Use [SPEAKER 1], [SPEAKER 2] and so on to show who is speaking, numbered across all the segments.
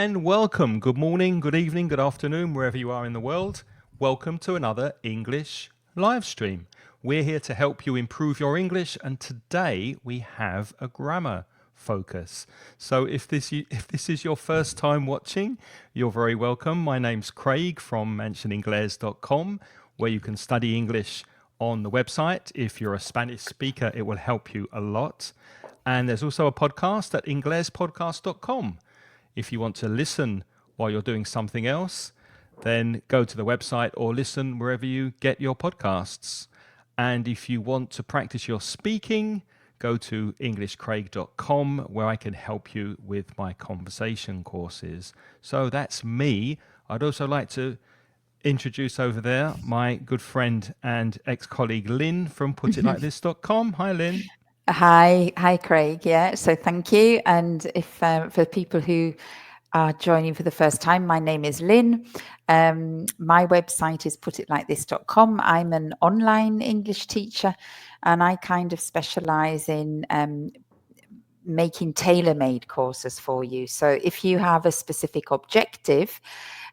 [SPEAKER 1] and welcome. Good morning, good evening, good afternoon, wherever you are in the world. Welcome to another English live stream. We're here to help you improve your English, and today we have a grammar focus. So if this is your first time watching, you're very welcome. My name's Craig from mansioningles.com, where you can study English on the website. If you're a Spanish speaker, it will help you a lot. And there's also a podcast at inglespodcast.com. If you want to listen while you're doing something else, then go to the website or listen wherever you get your podcasts. And if you want to practice your speaking, go to englishcraig.com, where I can help you with my conversation courses. So that's me. I'd also like to introduce over there my good friend and ex-colleague Lynne from putitlikethis.com. Hi, Lynne.
[SPEAKER 2] Hi, Craig. Yeah, so thank you. And if for people who are joining for the first time, my name is Lynne. My website is putitlikethis.com. I'm an online English teacher, and I kind of specialize in making tailor-made courses for you. So if you have a specific objective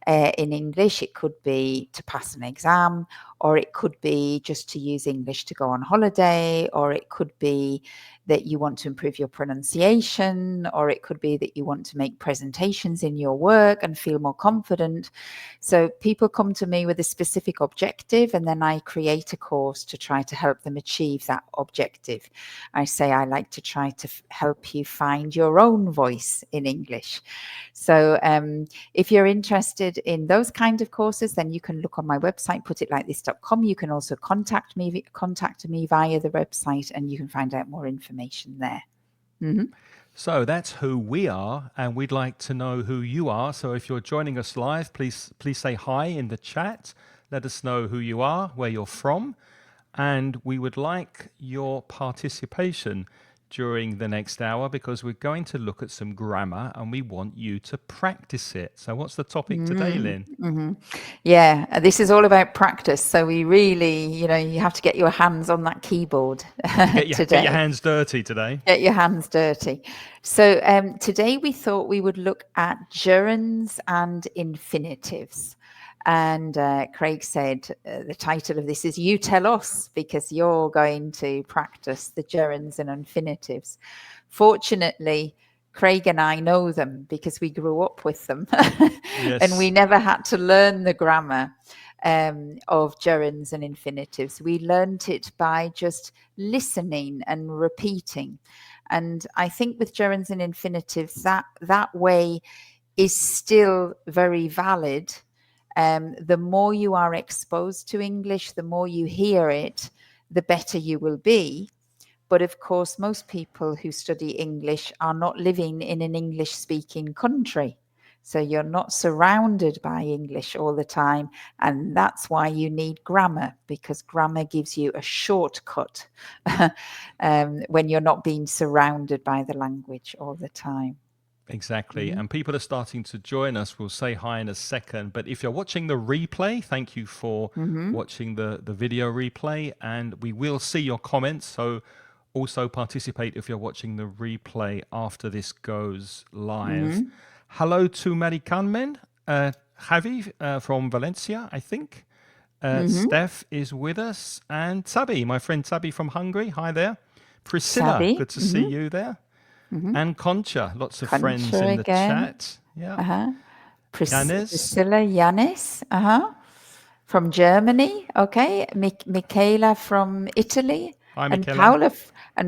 [SPEAKER 2] in English, it could be to pass an exam, or it could be just to use English to go on holiday, or it could be that you want to improve your pronunciation, or it could be that you want to make presentations in your work and feel more confident. So people come to me with a specific objective, and then I create a course to try to help them achieve that objective. I say I like to try to help you find your own voice in English. So if you're interested in those kind of courses, then you can look on my website, putitlikethis.com. You can also contact me via the website, and you can find out more information there. Mm-hmm.
[SPEAKER 1] So that's who we are, and we'd like to know who you are. So if you're joining us live, please say hi in the chat. Let us know who you are, where you're from, and we would like your participation during the next hour, because we're going to look at some grammar and we want you to practice it. So what's the topic today, Lynne?
[SPEAKER 2] Mm-hmm. Yeah, this is all about practice. So we really, you have to get your hands on that keyboard
[SPEAKER 1] Get
[SPEAKER 2] today.
[SPEAKER 1] your hands dirty today.
[SPEAKER 2] Get your hands dirty. So today we thought we would look at gerunds and infinitives. And Craig said the title of this is You Tell Us, because you're going to practice the gerunds and infinitives. Fortunately, Craig and I know them because we grew up with them.
[SPEAKER 1] Yes.
[SPEAKER 2] And we never had to learn the grammar of gerunds and infinitives. We learned it by just listening and repeating. And I think with gerunds and infinitives, that way is still very valid. The more you are exposed to English, the more you hear it, the better you will be. But of course, most people who study English are not living in an English-speaking country. So you're not surrounded by English all the time. And that's why you need grammar, because grammar gives you a shortcut when you're not being surrounded by the language all the time.
[SPEAKER 1] Exactly. And people are starting to join us. We'll say hi in a second. But if you're watching the replay, thank you for watching the video replay. And we will see your comments. So also participate if you're watching the replay after this goes live. Hello to Mary Carmen, Javi from Valencia, I think. Steph is with us. And Tabi, my friend Tabi from Hungary. Hi there. Priscilla,
[SPEAKER 2] Sabi.
[SPEAKER 1] good to see you there. And Concha, lots of friends
[SPEAKER 2] Concha
[SPEAKER 1] in the
[SPEAKER 2] again.
[SPEAKER 1] chat. Yeah. Yanis.
[SPEAKER 2] Priscilla Yanis. From Germany. Okay. Michaela from Italy.
[SPEAKER 1] Hi,
[SPEAKER 2] And
[SPEAKER 1] Michaela.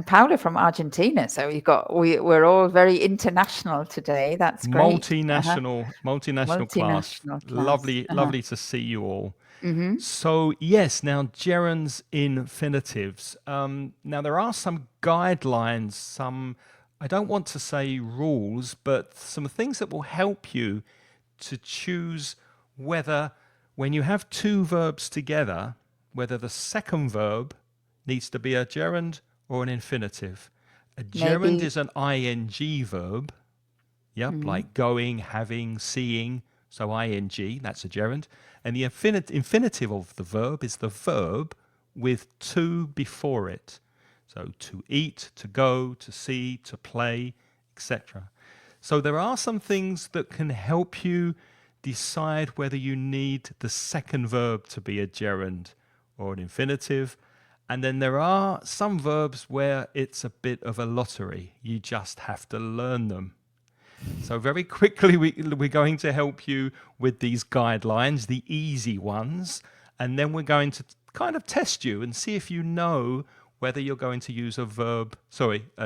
[SPEAKER 2] Paula from Argentina. So we're all very international today. That's great.
[SPEAKER 1] Multinational class.
[SPEAKER 2] Multinational class.
[SPEAKER 1] Lovely to see you all. So yes, now gerunds, infinitives. Now there are some guidelines, some, I don't want to say rules, but some things that will help you to choose whether, when you have two verbs together, whether the second verb needs to be a gerund or an infinitive. A gerund is an ing verb. Yep, like going, having, seeing. So ing, that's a gerund. And the infinitive of the verb is the verb with to before it. So to eat, to go, to see, to play, etc. So there are some things that can help you decide whether you need the second verb to be a gerund or an infinitive. And then there are some verbs where it's a bit of a lottery. You just have to learn them. So very quickly, we're going to help you with these guidelines, the easy ones, and then we're going to kind of test you and see if you know whether you're going to use a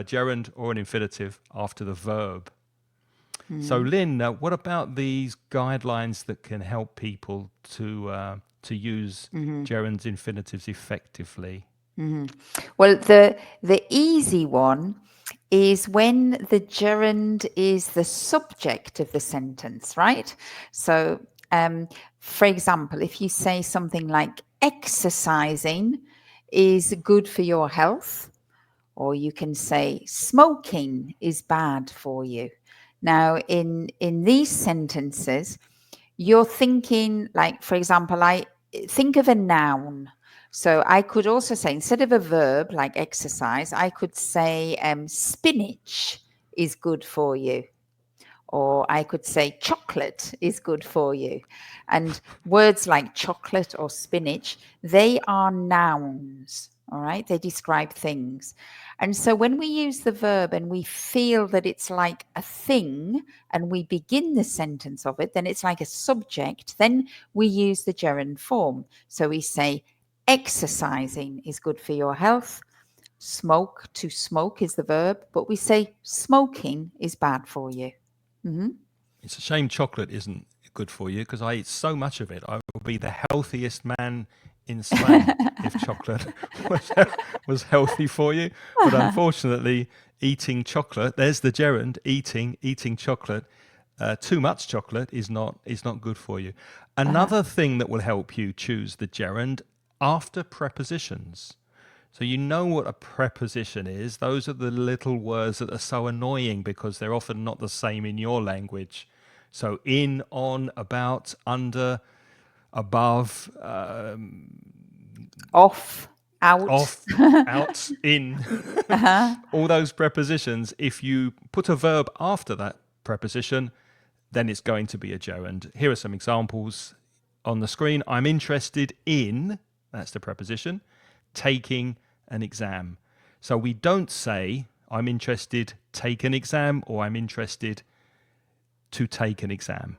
[SPEAKER 1] gerund or an infinitive after the verb. So, Lynn, what about these guidelines that can help people to use gerunds, infinitives effectively?
[SPEAKER 2] Well, the easy one is when the gerund is the subject of the sentence, right? So, for example, if you say something like exercising is good for your health, or you can say smoking is bad for you. Now, in these sentences, you're thinking, like, for example, I think of a noun. So I could also say, instead of a verb like exercise, I could say spinach is good for you. Or I could say chocolate is good for you. And words like chocolate or spinach, they are nouns. All right. They describe things. And so when we use the verb and we feel that it's like a thing and we begin the sentence of it, then it's like a subject. Then we use the gerund form. So we say exercising is good for your health. To smoke is the verb, but we say smoking is bad for you. Mm-hmm.
[SPEAKER 1] It's a shame chocolate isn't good for you because I eat so much of it. I would be the healthiest man in Spain if chocolate was healthy for you. But unfortunately, eating chocolate, there's the gerund, eating chocolate. Too much chocolate is not good for you. Another thing that will help you choose the gerund after prepositions. So you know what a preposition is. Those are the little words that are so annoying because they're often not the same in your language. So in, on, about, under, above,
[SPEAKER 2] Off, out.
[SPEAKER 1] off, out, in. All those prepositions, if you put a verb after that preposition, then it's going to be a gerund. Here are some examples on the screen. I'm interested in, that's the preposition, taking an exam. So we don't say, I'm interested, take an exam, or I'm interested to take an exam.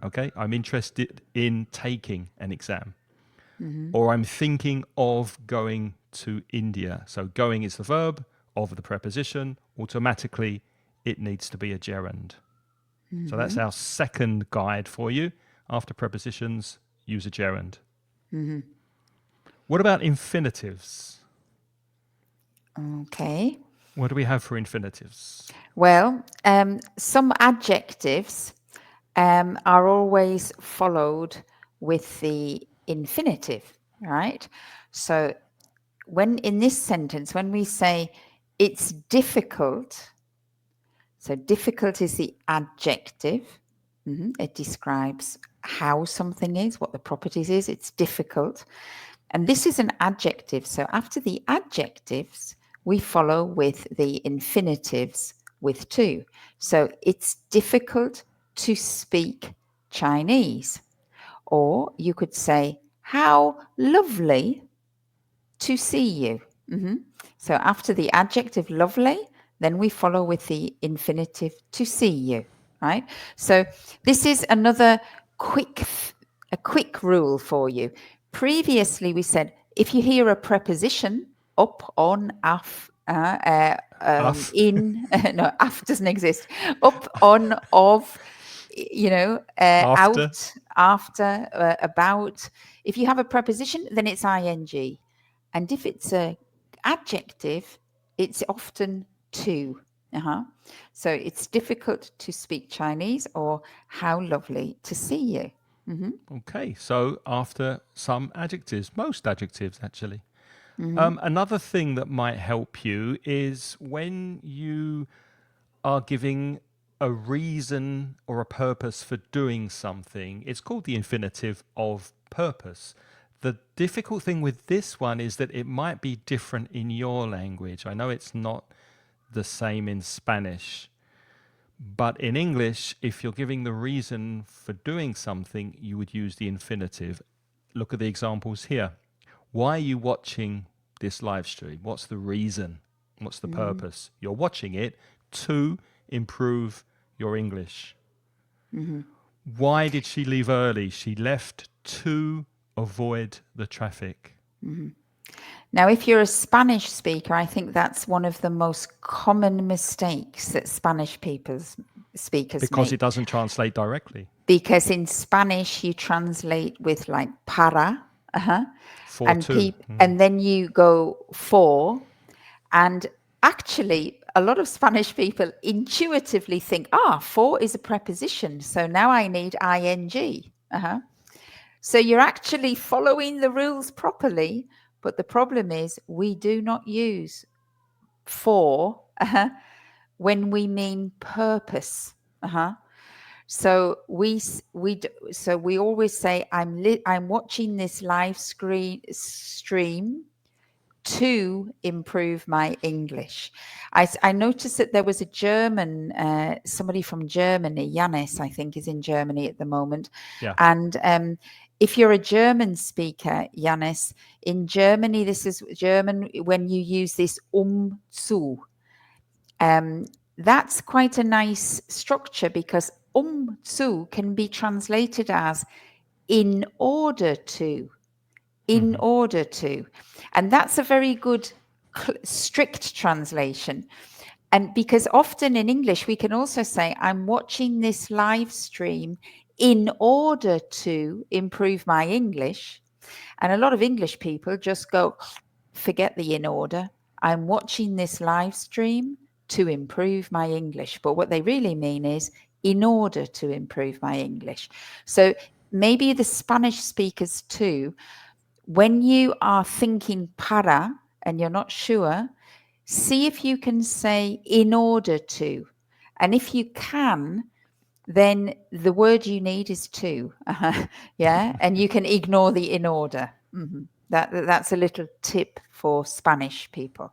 [SPEAKER 1] Okay, I'm interested in taking an exam. Or I'm thinking of going to India. So going is the verb of the preposition. Automatically, it needs to be a gerund. So that's our second guide for you. After prepositions, use a gerund. What about infinitives?
[SPEAKER 2] Okay.
[SPEAKER 1] What do we have for infinitives?
[SPEAKER 2] Well, some adjectives are always followed with the infinitive, right? So when in this sentence, when we say it's difficult, so difficult is the adjective. It describes how something is, what the properties is. It's difficult. And this is an adjective. So after the adjectives, we follow with the infinitives with to. So it's difficult to speak Chinese. Or you could say, how lovely to see you. So after the adjective lovely, then we follow with the infinitive to see you, right? So this is another a quick rule for you. Previously, we said if you hear a preposition up, on, off,
[SPEAKER 1] Uff.
[SPEAKER 2] in, no, off doesn't exist. Up, on, of,
[SPEAKER 1] After.
[SPEAKER 2] out, after, about. If you have a preposition, then it's ing. And if it's an adjective, it's often to. So it's difficult to speak Chinese, or how lovely to see you.
[SPEAKER 1] Okay, so after some adjectives, most adjectives actually. Another thing that might help you is when you are giving a reason or a purpose for doing something, it's called the infinitive of purpose. The difficult thing with this one is that it might be different in your language. I know it's not the same in Spanish, But in English, if you're giving the reason for doing something, you would use the infinitive. Look at the examples here. Why are you watching this live stream? What's the reason? What's the purpose? You're watching it to improve your English. Why did she leave early? She left to avoid the traffic.
[SPEAKER 2] Now, if you're a Spanish speaker, I think that's one of the most common mistakes that Spanish speakers
[SPEAKER 1] Because
[SPEAKER 2] make.
[SPEAKER 1] it doesn't translate directly.
[SPEAKER 2] Because in Spanish, you translate with like para,
[SPEAKER 1] For
[SPEAKER 2] and
[SPEAKER 1] to.
[SPEAKER 2] and then you go for, and actually, a lot of Spanish people intuitively think, for is a preposition, so now I need ing. So you're actually following the rules properly, but the problem is we do not use for when we mean purpose. So we always say I'm watching this live stream to improve my English. I noticed that there was a German, somebody from Germany, Janis, I think, is in Germany at the moment.
[SPEAKER 1] Yeah.
[SPEAKER 2] And if you're a German speaker, Janis, in Germany, this is German when you use this zu. That's quite a nice structure because zu can be translated as in order to. In order to. And that's a very good, strict translation. And because often in English, we can also say, I'm watching this live stream in order to improve my English. And a lot of English people just go, forget the in order. I'm watching this live stream to improve my English. But what they really mean is in order to improve my English. So maybe the Spanish speakers too, when you are thinking para and you're not sure, see if you can say in order to. And if you can, then the word you need is to. Yeah. And you can ignore the in order. That's a little tip for Spanish people.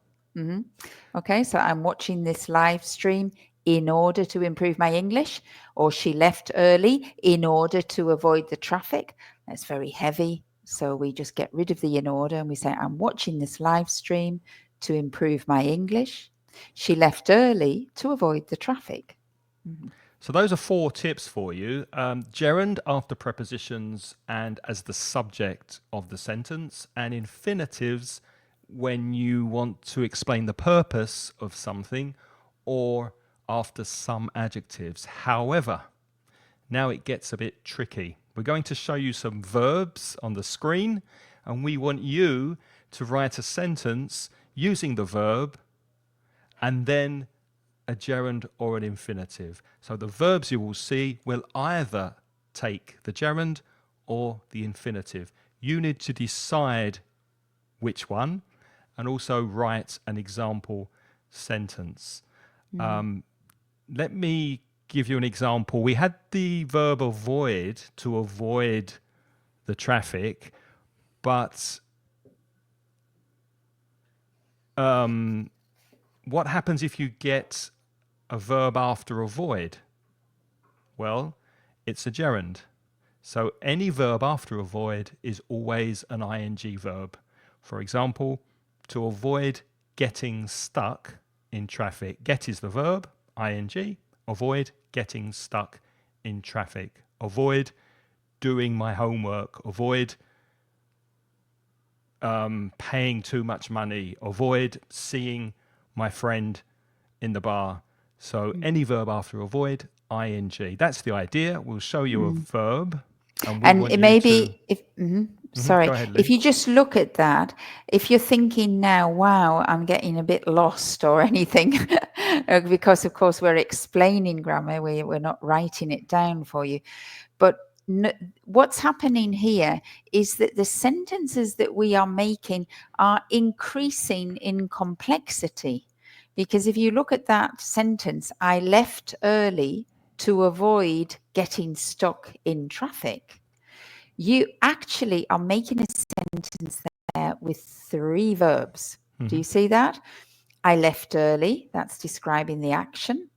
[SPEAKER 2] Okay. So I'm watching this live stream in order to improve my English, or she left early in order to avoid the traffic. That's very heavy. So we just get rid of the in order and we say, I'm watching this live stream to improve my English. She left early to avoid the traffic.
[SPEAKER 1] So those are 4 tips for you. Gerund after prepositions and as the subject of the sentence, and infinitives when you want to explain the purpose of something or after some adjectives. However, now it gets a bit tricky. We're going to show you some verbs on the screen, and we want you to write a sentence using the verb and then a gerund or an infinitive. So the verbs you will see will either take the gerund or the infinitive. You need to decide which one and also write an example sentence. Let me give you an example. We had the verb avoid, to avoid the traffic, but what happens if you get a verb after avoid? Well, it's a gerund. So any verb after avoid is always an ing verb. For example, to avoid getting stuck in traffic. Get is the verb, ing. Avoid getting stuck in traffic. Avoid doing my homework. Avoid paying too much money. Avoid seeing my friend in the bar. So any verb after avoid, ing. That's the idea. We'll show you a verb.
[SPEAKER 2] And it may be, if sorry,
[SPEAKER 1] Go ahead,
[SPEAKER 2] if
[SPEAKER 1] Lynne.
[SPEAKER 2] you just look at that, if you're thinking now, wow, I'm getting a bit lost or anything, because of course we're explaining grammar, we're not writing it down for you. But what's happening here is that the sentences that we are making are increasing in complexity. Because if you look at that sentence, I left early to avoid getting stuck in traffic, you actually are making a sentence there with 3 verbs. Do you see that? I left early, that's describing the action.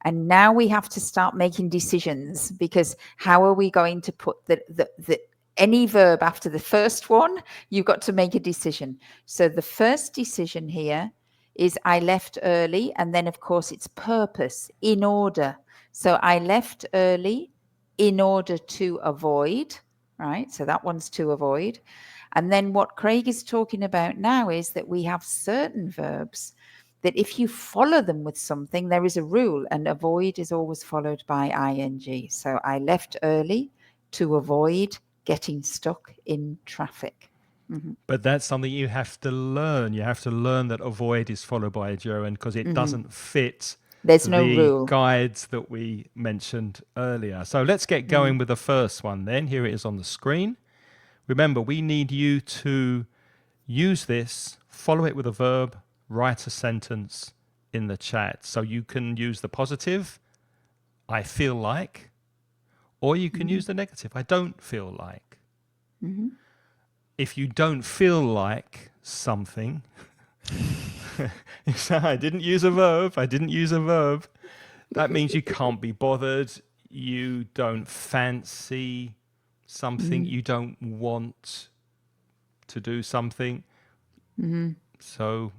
[SPEAKER 2] And now we have to start making decisions, because how are we going to put the any verb after the first one? You've got to make a decision. So the first decision here is I left early, and then of course it's purpose, in order. So I left early in order to avoid, right? So that one's to avoid. And then what Craig is talking about now is that we have certain verbs that if you follow them with something, there is a rule, and avoid is always followed by ing. So I left early to avoid getting stuck in traffic.
[SPEAKER 1] But that's something you have to learn. You have to learn that avoid is followed by a gerund, because it doesn't fit
[SPEAKER 2] There's no
[SPEAKER 1] the
[SPEAKER 2] rule.
[SPEAKER 1] guides that we mentioned earlier. So let's get going with the first one then. Here it is on the screen. Remember, we need you to use this, follow it with a verb, write a sentence in the chat. So you can use the positive, I feel like, or you can use the negative, I don't feel like. If you don't feel like something, you say, I didn't use a verb, that means you can't be bothered, you don't fancy something, you don't want to do something. So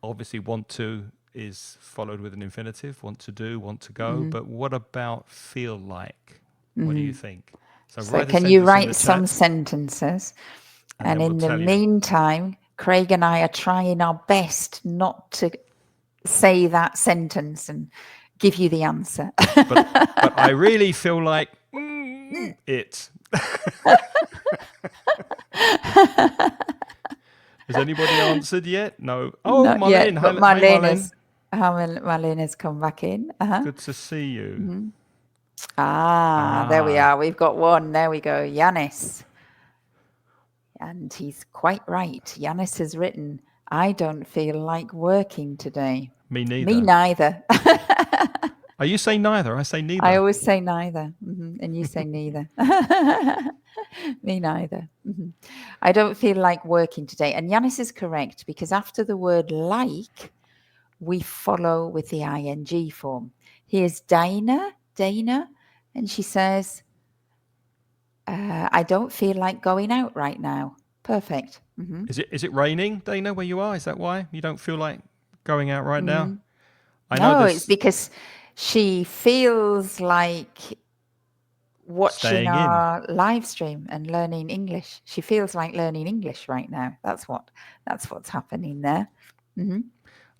[SPEAKER 1] obviously want to is followed with an infinitive, want to do, want to go. But what about feel like? What do you think?
[SPEAKER 2] So
[SPEAKER 1] write a
[SPEAKER 2] can you
[SPEAKER 1] sentence in the
[SPEAKER 2] write some
[SPEAKER 1] chat,
[SPEAKER 2] sentences?
[SPEAKER 1] and
[SPEAKER 2] And
[SPEAKER 1] then we'll
[SPEAKER 2] in the
[SPEAKER 1] tell you.
[SPEAKER 2] meantime, Craig and I are trying our best not to say that sentence and give you the answer.
[SPEAKER 1] But I really feel like it. Has anybody answered yet? No. Oh,
[SPEAKER 2] Not yet,
[SPEAKER 1] Marlene.
[SPEAKER 2] but
[SPEAKER 1] Hi, Marlene.
[SPEAKER 2] Marlene has come back in.
[SPEAKER 1] Good to see you.
[SPEAKER 2] There we are. We've got one. There we go. Yanis. And he's quite right. Yanis has written, I don't feel like working today.
[SPEAKER 1] Me neither.
[SPEAKER 2] Me neither.
[SPEAKER 1] Oh, you say neither. I say neither.
[SPEAKER 2] I always say neither. And you say neither. Me neither. I don't feel like working today. And Yanis is correct, because after the word like, we follow with the ing form. Here's Dana, and she says, I don't feel like going out right now. Perfect.
[SPEAKER 1] Is it raining, Dana, where you are? Is that why you don't feel like going out right now? I
[SPEAKER 2] No,
[SPEAKER 1] know
[SPEAKER 2] it's
[SPEAKER 1] this.
[SPEAKER 2] because she feels like watching
[SPEAKER 1] Staying in.
[SPEAKER 2] our live stream and learning English. She feels like learning English right now. That's what's happening there.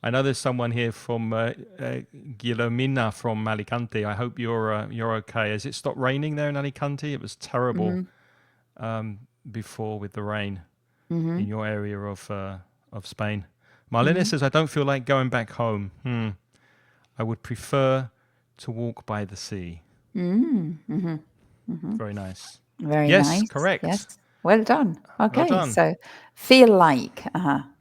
[SPEAKER 1] I know there's someone here from Guillermina from Alicante. I hope you're okay. Has it stopped raining there in Alicante? It was terrible before with the rain in your area of Spain. Marlene says, I don't feel like going back home. I would prefer to walk by the sea. Very nice.
[SPEAKER 2] Very
[SPEAKER 1] yes,
[SPEAKER 2] nice.
[SPEAKER 1] Correct.
[SPEAKER 2] Yes. Well done. Okay.
[SPEAKER 1] Well done.
[SPEAKER 2] So feel like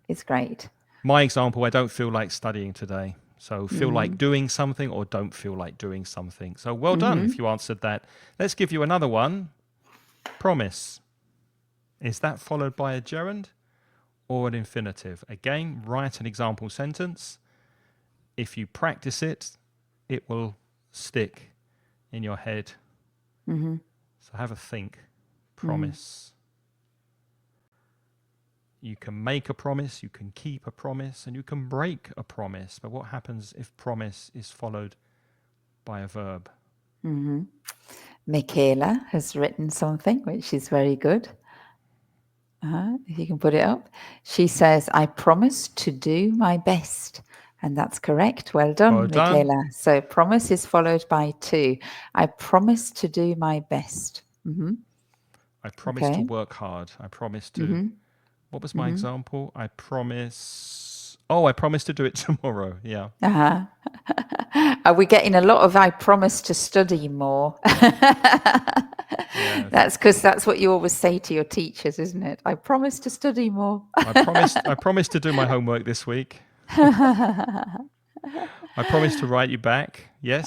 [SPEAKER 2] is great.
[SPEAKER 1] My example, I don't feel like studying today. So feel like doing something or don't feel like doing something. So well done if you answered that. Let's give you another one. Promise. Is that followed by a gerund or an infinitive? Again, write an example sentence. If you practice it, it will stick in your head. So have a think. Promise. You can make a promise, you can keep a promise, and you can break a promise. But what happens if promise is followed by a verb?
[SPEAKER 2] Michaela has written something which is very good. If you can put it up. She says, I promise to do my best. And that's correct. Well done,
[SPEAKER 1] Well done.
[SPEAKER 2] Michaela. So promise is followed by to. I promise to do my best.
[SPEAKER 1] I promise to work hard. I promise to... What was my example? I promise to do it tomorrow. Yeah.
[SPEAKER 2] Are we getting a lot of I promise to study more?
[SPEAKER 1] Yeah.
[SPEAKER 2] That's because that's what you always say to your teachers, isn't it? I promise to study more.
[SPEAKER 1] I promise to do my homework this week. I promise to write you back. Yes.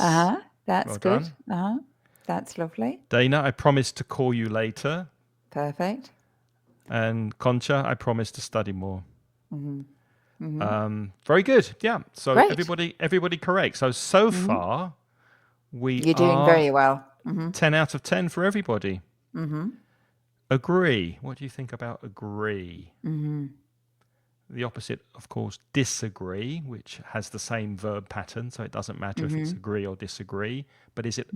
[SPEAKER 2] That's
[SPEAKER 1] Well
[SPEAKER 2] good.
[SPEAKER 1] done.
[SPEAKER 2] That's lovely.
[SPEAKER 1] Dana, I promise to call you later.
[SPEAKER 2] Perfect.
[SPEAKER 1] And Concha, I promise to study more. Very good. Yeah. So
[SPEAKER 2] Great.
[SPEAKER 1] everybody correct. So far we
[SPEAKER 2] You're doing
[SPEAKER 1] are
[SPEAKER 2] very well.
[SPEAKER 1] 10 out of 10 for everybody. Agree. What do you think about agree? The opposite, of course, disagree, which has the same verb pattern, so it doesn't matter if it's agree or disagree. But is it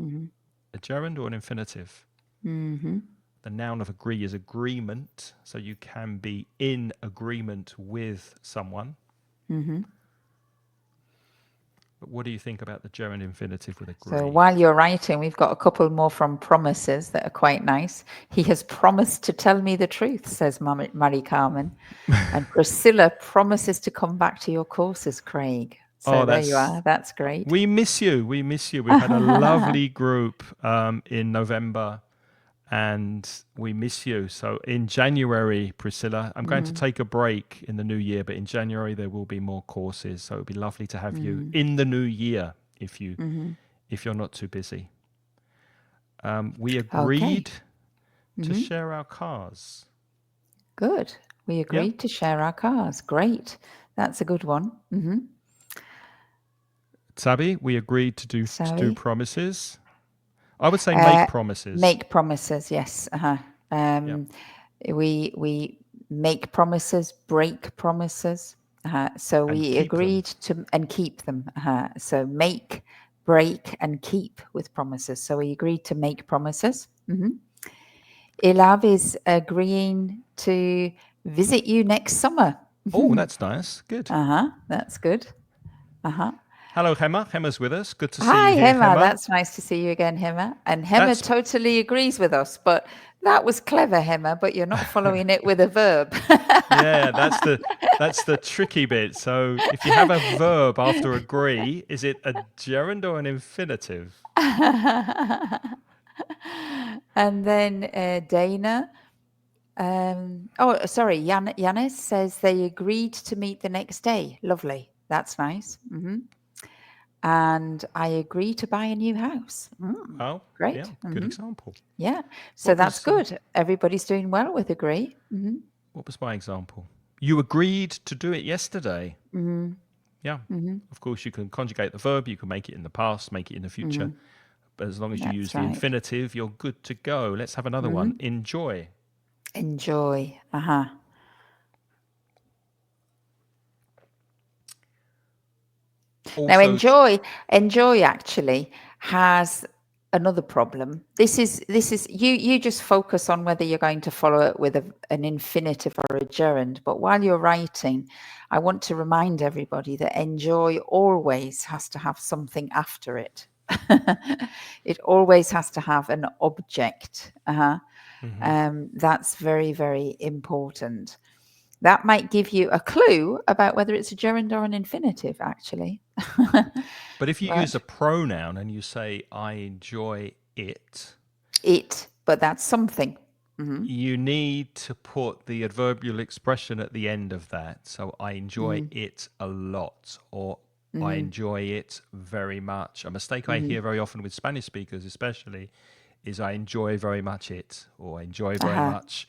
[SPEAKER 1] a gerund or an infinitive? The noun of agree is agreement, so you can be in agreement with someone. But what do you think about the gerund infinitive with agree?
[SPEAKER 2] So while you're writing, we've got a couple more from promises that are quite nice. He has promised to tell me the truth, says Marie Carmen. And Priscilla promises to come back to your courses, Craig. So there you are. That's great.
[SPEAKER 1] We miss you. We miss you. We've had a lovely group in November, and we miss you. So in January, Priscilla, I'm going to take a break in the new year, but in January there will be more courses. So it'd be lovely to have you in the new year if you're not too busy. We agreed to share our cars.
[SPEAKER 2] Good. We agreed to share our cars. Great. That's a good one.
[SPEAKER 1] Sabi, we agreed to do promises. I would say make promises.
[SPEAKER 2] Make promises, yes. We make promises, break promises. So we agreed to and keep them. So make, break, and keep with promises. So we agreed to make promises. Ilav is agreeing to visit you next summer.
[SPEAKER 1] Oh, that's nice. Good.
[SPEAKER 2] That's good.
[SPEAKER 1] Hello, Hema. Hema's with us. Good to see
[SPEAKER 2] Hi,
[SPEAKER 1] you here,
[SPEAKER 2] Hema.
[SPEAKER 1] Hema.
[SPEAKER 2] That's nice to see you again, Hema. And Hema totally agrees with us, but that was clever, Hema, but you're not following it with a verb.
[SPEAKER 1] Yeah, that's the tricky bit. So if you have a verb after agree, is it a gerund or an infinitive?
[SPEAKER 2] And then Dana, Yanis says they agreed to meet the next day. Lovely. That's nice. And I agree to buy a new house.
[SPEAKER 1] Oh,
[SPEAKER 2] great.
[SPEAKER 1] Yeah, good example.
[SPEAKER 2] Yeah. So that's good. Everybody's doing well with agree.
[SPEAKER 1] What was my example? You agreed to do it yesterday. Yeah. Of course, you can conjugate the verb. You can make it in the past, make it in the future. But as long as you use the infinitive, you're good to go. Let's have another one. Enjoy.
[SPEAKER 2] Enjoy. Also, now, enjoy actually has another problem. This is you just focus on whether you're going to follow it with an infinitive or a gerund. But while you're writing, I want to remind everybody that enjoy always has to have something after it. It always has to have an object. That's very, very important. That might give you a clue about whether it's a gerund or an infinitive, actually.
[SPEAKER 1] But if you use a pronoun and you say, I enjoy it.
[SPEAKER 2] But that's something.
[SPEAKER 1] You need to put the adverbial expression at the end of that. So I enjoy it a lot, or I enjoy it very much. A mistake I hear very often with Spanish speakers especially is I enjoy very much it, or I enjoy very much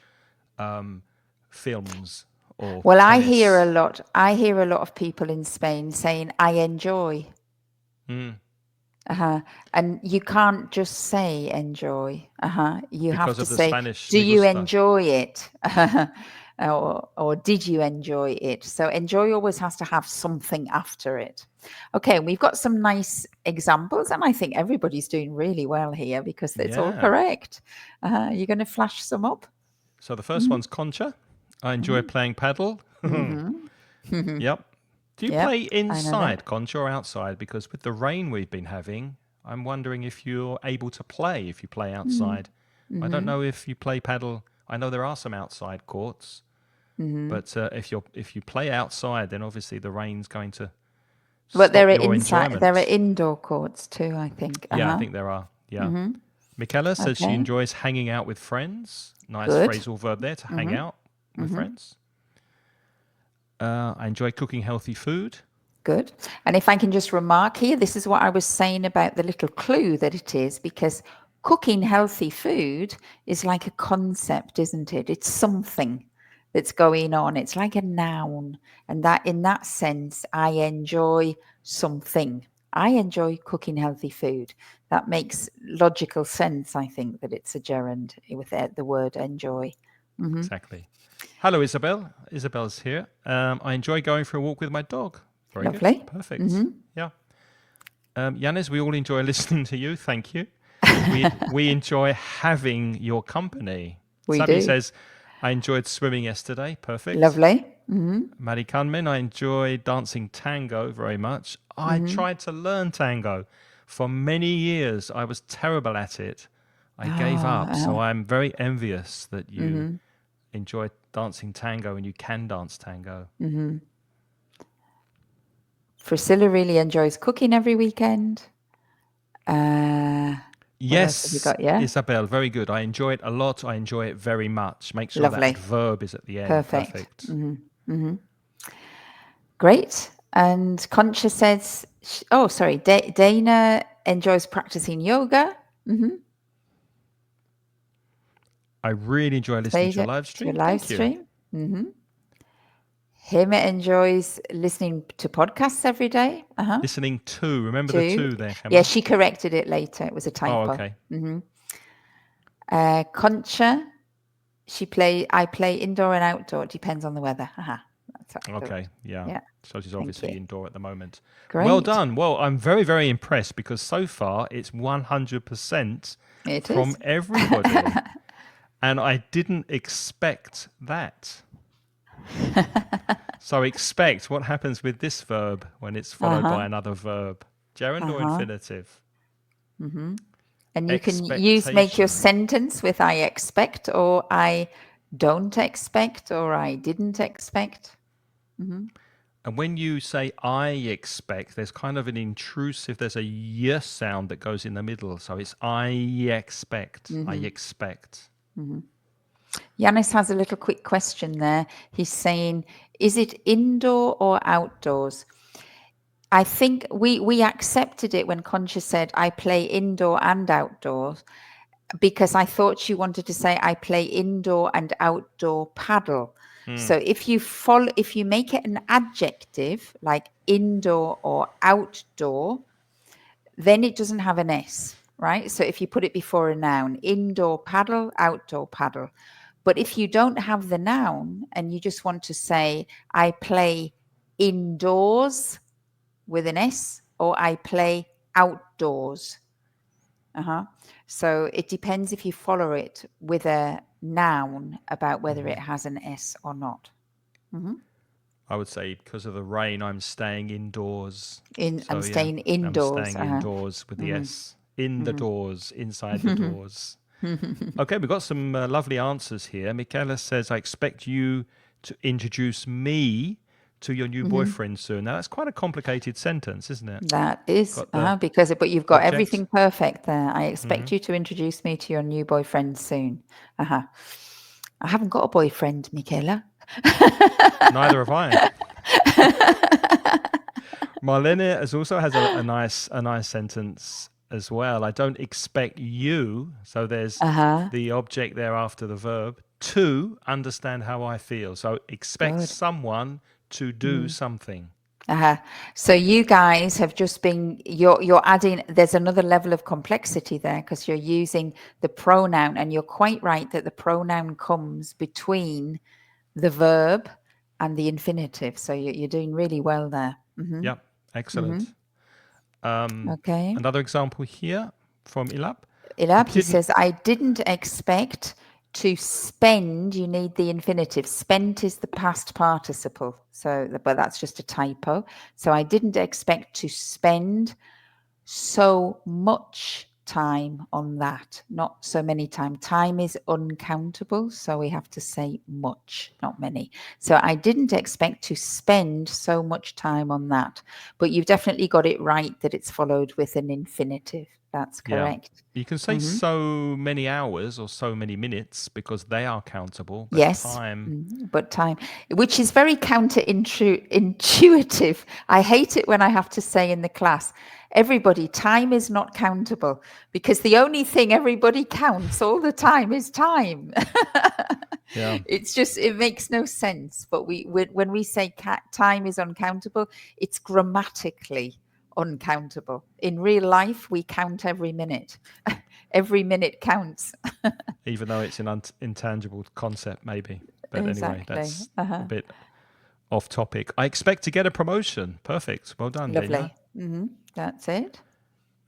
[SPEAKER 1] films. Well,
[SPEAKER 2] I hear a lot of people in Spain saying, I enjoy. And you can't just say enjoy. You have to say, do you enjoy it? or did you enjoy it? So enjoy always has to have something after it. Okay, we've got some nice examples, and I think everybody's doing really well here because it's all correct. You're going to flash some up?
[SPEAKER 1] So the first one's Concha. I enjoy playing paddle. Yep. Do you play inside, Concha, or outside? Because with the rain we've been having, I'm wondering if you're able to play if you play outside. I don't know if you play paddle. I know there are some outside courts, but if you play outside, then obviously the rain's going to stop your enjoyment.
[SPEAKER 2] There are indoor courts too, I think.
[SPEAKER 1] Yeah, I think there are. Yeah. Michaela says she enjoys hanging out with friends. Nice phrasal verb there, to hang out with friends. I enjoy cooking healthy food.
[SPEAKER 2] Good. And if I can just remark here, this is what I was saying about the little clue that it is, because cooking healthy food is like a concept, isn't it? It's something. that's going on. It's like a noun. And that in that sense, I enjoy something. I enjoy cooking healthy food. That makes logical sense, I think, that it's a gerund with the word enjoy.
[SPEAKER 1] Exactly. Hello, Isabel. Isabel's here. I enjoy going for a walk with my dog. Very good.
[SPEAKER 2] Lovely.
[SPEAKER 1] Perfect. Yeah. Yanis, we all enjoy listening to you. Thank you. We enjoy having your company.
[SPEAKER 2] We
[SPEAKER 1] Sabi
[SPEAKER 2] do.
[SPEAKER 1] says, I enjoyed swimming yesterday. Perfect.
[SPEAKER 2] Lovely.
[SPEAKER 1] Maddie Kunmin, I enjoy dancing tango very much. I tried to learn tango for many years. I was terrible at it. I gave up. So I'm very envious that you enjoy dancing tango and you can dance tango.
[SPEAKER 2] Priscilla really enjoys cooking every weekend. What else have you
[SPEAKER 1] Yes,
[SPEAKER 2] got? Yeah.
[SPEAKER 1] Isabel, very good. I enjoy it a lot. I enjoy it very much. Make sure that
[SPEAKER 2] Lovely.
[SPEAKER 1] adverb is at the end.
[SPEAKER 2] Perfect.
[SPEAKER 1] Perfect.
[SPEAKER 2] Great. And Concha says, oh, sorry, Dana enjoys practicing yoga.
[SPEAKER 1] I really enjoy listening to your live stream. Thank you.
[SPEAKER 2] Hema enjoys listening to podcasts every day.
[SPEAKER 1] Listening to, remember the two there, Gemma?
[SPEAKER 2] Yeah, she corrected it later. It was a typo.
[SPEAKER 1] Oh, okay.
[SPEAKER 2] Concha, I play indoor and outdoor. It depends on the weather. That's
[SPEAKER 1] Okay, yeah. So she's obviously indoor at the moment.
[SPEAKER 2] Great.
[SPEAKER 1] Well done. Well, I'm very, very impressed because so far it's 100% from everybody. And I didn't expect that. So expect, what happens with this verb when it's followed by another verb? Gerund or infinitive?
[SPEAKER 2] And you can make your sentence with I expect or I don't expect or I didn't expect.
[SPEAKER 1] And when you say I expect, there's kind of an intrusive, there's a y sound that goes in the middle. So it's I expect, I expect.
[SPEAKER 2] Yanis has a little quick question there. He's saying, is it indoor or outdoors? I think we accepted it when Concha said, I play indoor and outdoors, because I thought she wanted to say, I play indoor and outdoor paddle. So if you make it an adjective like indoor or outdoor, then it doesn't have an S, right? So if you put it before a noun, indoor paddle, outdoor paddle. But if you don't have the noun and you just want to say, I play indoors with an S, or I play outdoors. So it depends if you follow it with a noun about whether it has an S or not.
[SPEAKER 1] I would say because of the rain, I'm staying indoors.
[SPEAKER 2] I'm staying indoors.
[SPEAKER 1] I'm staying indoors with the S. In the doors, inside the doors. Okay, we've got some lovely answers here. Michaela says, I expect you to introduce me to your new boyfriend soon. Now, that's quite a complicated sentence, isn't it?
[SPEAKER 2] That is, but you've got everything perfect there. I expect you to introduce me to your new boyfriend soon. I haven't got a boyfriend, Michaela.
[SPEAKER 1] Neither have I. Marlene has a nice sentence as well. I don't expect you, so there's the object there after the verb, to understand how I feel. So expect someone to do something.
[SPEAKER 2] So you guys have just been, you're adding, there's another level of complexity there because you're using the pronoun, and you're quite right that the pronoun comes between the verb and the infinitive. So you're doing really well there.
[SPEAKER 1] Yeah, excellent.
[SPEAKER 2] Okay.
[SPEAKER 1] Another example here from Ilab.
[SPEAKER 2] He says, I didn't expect to spend, you need the infinitive. Spent is the past participle. But that's just a typo. So I didn't expect to spend so much time on that. Not so many time. Time is uncountable. So we have to say much, not many. So I didn't expect to spend so much time on that. But you've definitely got it right that it's followed with an infinitive. That's correct.
[SPEAKER 1] Yeah. You can say so many hours or so many minutes because they are countable. But
[SPEAKER 2] yes. Time, which is very counterintuitive. I hate it when I have to say in the class, everybody, time is not countable, because the only thing everybody counts all the time is time.
[SPEAKER 1] Yeah.
[SPEAKER 2] It's just, it makes no sense. But when we say time is uncountable, it's grammatically uncountable. In real life, we count every minute. Every minute counts.
[SPEAKER 1] Even though it's an intangible concept, maybe. But anyway,
[SPEAKER 2] Exactly.
[SPEAKER 1] that's a bit off topic. I expect to get a promotion. Perfect. Well done, Dana.
[SPEAKER 2] Lovely. That's it.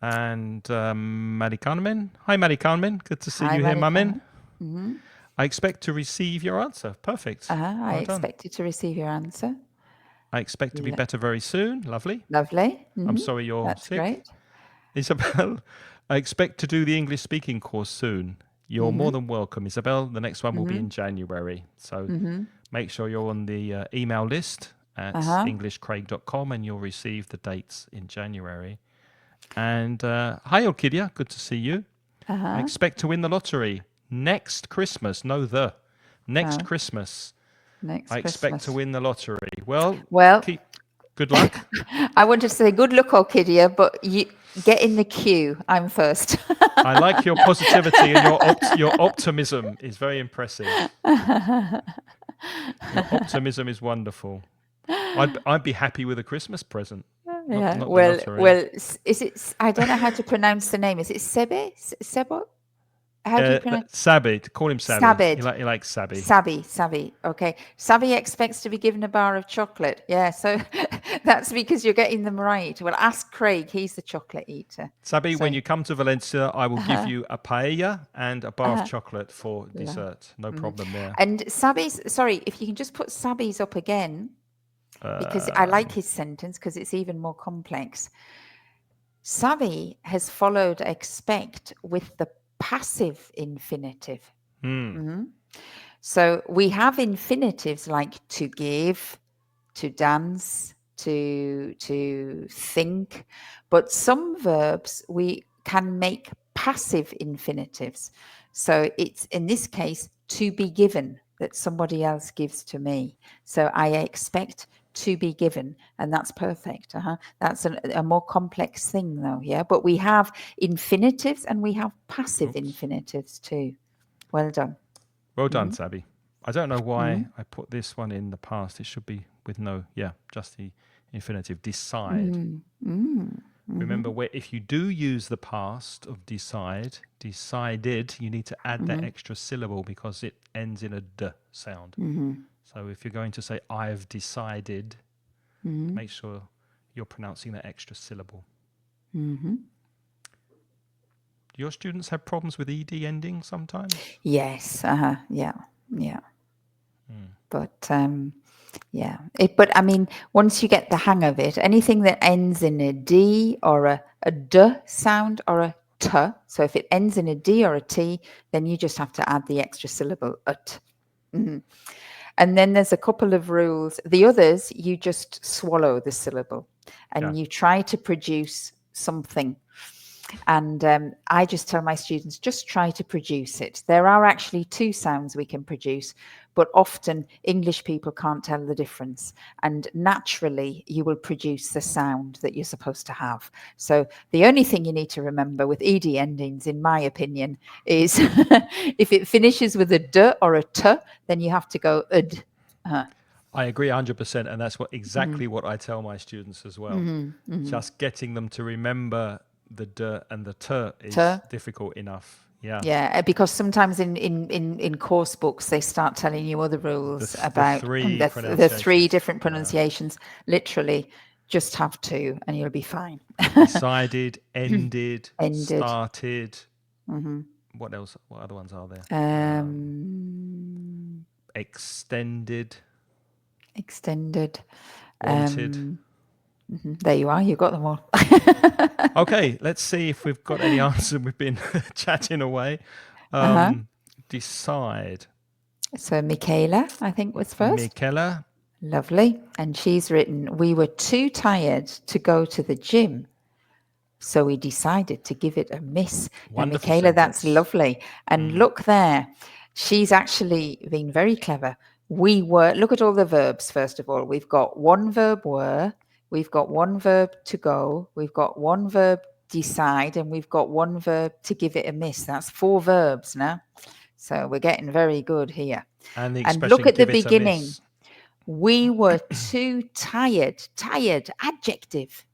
[SPEAKER 1] And Maddie Carmen. Hi, Maddie Carmen. Good to see
[SPEAKER 2] Hi,
[SPEAKER 1] you here, Mamin.
[SPEAKER 2] Malika.
[SPEAKER 1] I expect to receive your answer. Perfect.
[SPEAKER 2] I
[SPEAKER 1] Well done.
[SPEAKER 2] expect you to receive your answer.
[SPEAKER 1] I expect to be better very soon. Lovely.
[SPEAKER 2] Lovely.
[SPEAKER 1] I'm sorry you're
[SPEAKER 2] That's
[SPEAKER 1] sick.
[SPEAKER 2] great.
[SPEAKER 1] Isabel, I expect to do the English speaking course soon. You're more than welcome, Isabel. The next one will be in January. So make sure you're on the email list at englishcraig.com and you'll receive the dates in January. And hi, Orchidia. Good to see you. I expect to win the lottery next Christmas. No, next Christmas. I expect to win the lottery. Well, good luck.
[SPEAKER 2] I wanted to say good luck, Orchidia, but you get in the queue. I'm first.
[SPEAKER 1] I like your positivity and your optimism is very impressive. Your optimism is wonderful. I'd be happy with a Christmas present.
[SPEAKER 2] Yeah.
[SPEAKER 1] Not
[SPEAKER 2] Well,
[SPEAKER 1] the lottery.
[SPEAKER 2] is it? I don't know how to pronounce the name. Is it Sebe? Sebo? How do you pronounce?
[SPEAKER 1] Sabi. Call him Sabi.
[SPEAKER 2] Sabid.
[SPEAKER 1] He likes Sabi.
[SPEAKER 2] Sabi. Okay. Sabi expects to be given a bar of chocolate. Yeah. So that's because you're getting them right. Well, ask Craig. He's the chocolate eater.
[SPEAKER 1] Sabi, when you come to Valencia, I will give you a paella and a bar of chocolate for dessert. No problem there.
[SPEAKER 2] And Sabi's, sorry, if you can just put Sabi's up again, because I like his sentence because it's even more complex. Sabi has followed expect with the passive infinitive. So we have infinitives like to give, to dance, to think, but some verbs we can make passive infinitives. So it's in this case to be given, that somebody else gives to me. So I expect to be given, and that's perfect. That's a more complex thing though, yeah. But we have infinitives and we have passive infinitives too. Well done.
[SPEAKER 1] Well done, Sabi. I don't know why I put this one in the past. It should be with just the infinitive. Decide. Remember, if you do use the past of decided, you need to add that extra syllable because it ends in a d sound. So if you're going to say, I've decided, make sure you're pronouncing that extra syllable. Do your students have problems with ed ending sometimes?
[SPEAKER 2] Yes. Yeah. But but I mean, once you get the hang of it, anything that ends in a D or a D sound or a T, so if it ends in a D or a T, then you just have to add the extra syllable ut. And then there's a couple of rules. The others, you just swallow the syllable and you try to produce something. And I just tell my students, just try to produce it. There are actually two sounds we can produce, but often English people can't tell the difference. And naturally, you will produce the sound that you're supposed to have. So the only thing you need to remember with ed endings, in my opinion, is if it finishes with a d or a t, then you have to go ud.
[SPEAKER 1] I agree 100%, and that's exactly what I tell my students as well. Just getting them to remember the d and the t is difficult enough.
[SPEAKER 2] Yeah, because sometimes in course books they start telling you other rules about the three different pronunciations. Literally, just have two, and you'll be fine.
[SPEAKER 1] Decided, ended, started. What else? What other ones are there? Extended. Wanted.
[SPEAKER 2] There you are. You got them all.
[SPEAKER 1] Okay, let's see if we've got any answer. We've been chatting away. Decide.
[SPEAKER 2] So Michaela, I think, was first.
[SPEAKER 1] Michaela.
[SPEAKER 2] Lovely. And she's written, we were too tired to go to the gym, so we decided to give it a miss. Now, Michaela, that's lovely. And look there. She's actually been very clever. We were, look at all the verbs, first of all. We've got one verb were, we've got one verb to go, we've got one verb decide, and we've got one verb to give it a miss. That's 4 verbs now. So we're getting very good here.
[SPEAKER 1] And the
[SPEAKER 2] And look
[SPEAKER 1] expression
[SPEAKER 2] at the
[SPEAKER 1] give it a
[SPEAKER 2] beginning.
[SPEAKER 1] miss.
[SPEAKER 2] We were too tired. Tired, adjective,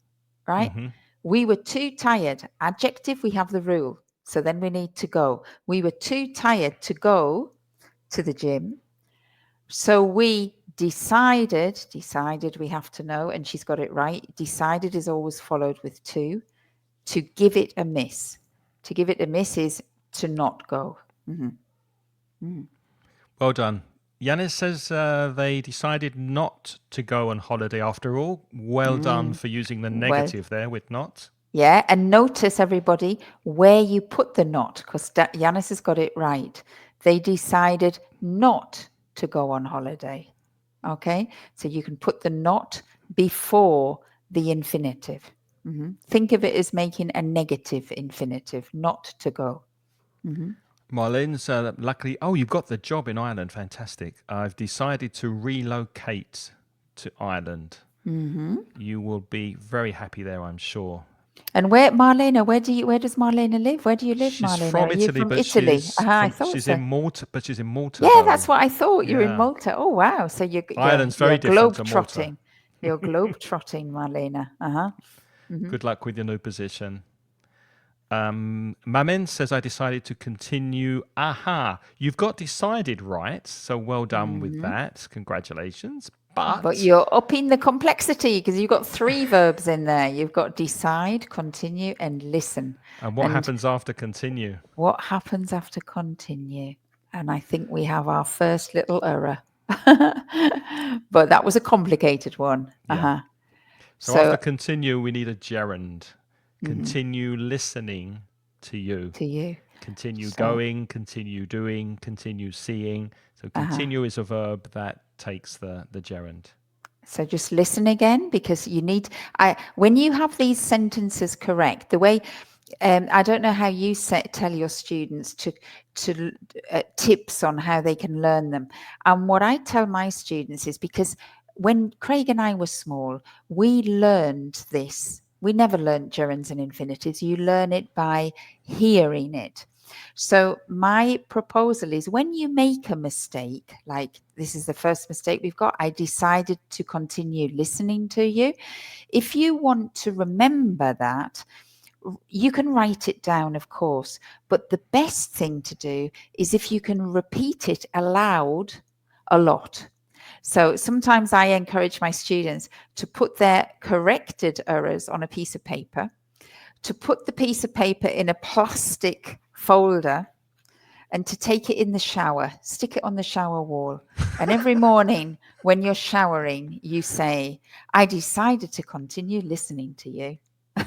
[SPEAKER 2] right?
[SPEAKER 1] Hmm.
[SPEAKER 2] We were too tired. Adjective, we have the rule. So then we need to go. We were too tired to go to the gym. So we decided, we have to know, and she's got it right. Decided is always followed with to give it a miss. To give it a miss is to not go.
[SPEAKER 1] Well done. Yanis says they decided not to go on holiday after all. Well done for using the
[SPEAKER 2] Well,
[SPEAKER 1] negative there with not.
[SPEAKER 2] yeah, and notice everybody where you put the not, because Yanis has got it right. They decided not to go on holiday. Okay, so you can put the not before the infinitive. Think of it as making a negative infinitive, not to go.
[SPEAKER 1] Marlene's luckily, you've got the job in Ireland. Fantastic. I've decided to relocate to Ireland. You will be very happy there, I'm sure.
[SPEAKER 2] And where, Marlena, where does Marlena live? Where do you live,
[SPEAKER 1] She's
[SPEAKER 2] Marlena?
[SPEAKER 1] from
[SPEAKER 2] Are you
[SPEAKER 1] Italy,
[SPEAKER 2] from
[SPEAKER 1] but
[SPEAKER 2] Italy? I thought
[SPEAKER 1] she's
[SPEAKER 2] so.
[SPEAKER 1] in Malta, but she's in Malta
[SPEAKER 2] Yeah,
[SPEAKER 1] though.
[SPEAKER 2] that's what I thought. You're in
[SPEAKER 1] Yeah.
[SPEAKER 2] Malta. Oh wow! So
[SPEAKER 1] Ireland's very
[SPEAKER 2] you're
[SPEAKER 1] different
[SPEAKER 2] globe
[SPEAKER 1] to Malta.
[SPEAKER 2] trotting. You're globe trotting, Marlena.
[SPEAKER 1] Good luck with your new position. Mamen says, I decided to continue. Aha, you've got decided right. So well done with that. Congratulations.
[SPEAKER 2] But
[SPEAKER 1] But,
[SPEAKER 2] you're upping the complexity because you've got 3 verbs in there. You've got decide, continue, and listen.
[SPEAKER 1] and what
[SPEAKER 2] And
[SPEAKER 1] happens after continue?
[SPEAKER 2] what happens after continue? And I think we have our first little error. But that was a complicated one.
[SPEAKER 1] Yeah. So
[SPEAKER 2] So
[SPEAKER 1] after continue, we need a gerund. Continue listening to you.
[SPEAKER 2] to you.
[SPEAKER 1] Continue
[SPEAKER 2] So,
[SPEAKER 1] going, continue doing, continue seeing. So continue is a verb that takes the gerund.
[SPEAKER 2] So just listen again, because you need. When you have these sentences correct, the way I don't know how you tell your students to tips on how they can learn them. And what I tell my students is, because when Craig and I were small, we learned this. We never learned gerunds and infinitives. You learn it by hearing it. So my proposal is, when you make a mistake, like this is the first mistake we've got, I decided to continue listening to you. If you want to remember that, you can write it down, of course, but the best thing to do is if you can repeat it aloud a lot. So sometimes I encourage my students to put their corrected errors on a piece of paper, to put the piece of paper in a plastic folder, and to take it in the shower, stick it on the shower wall. And every morning when you're showering, you say, I decided to continue listening to you.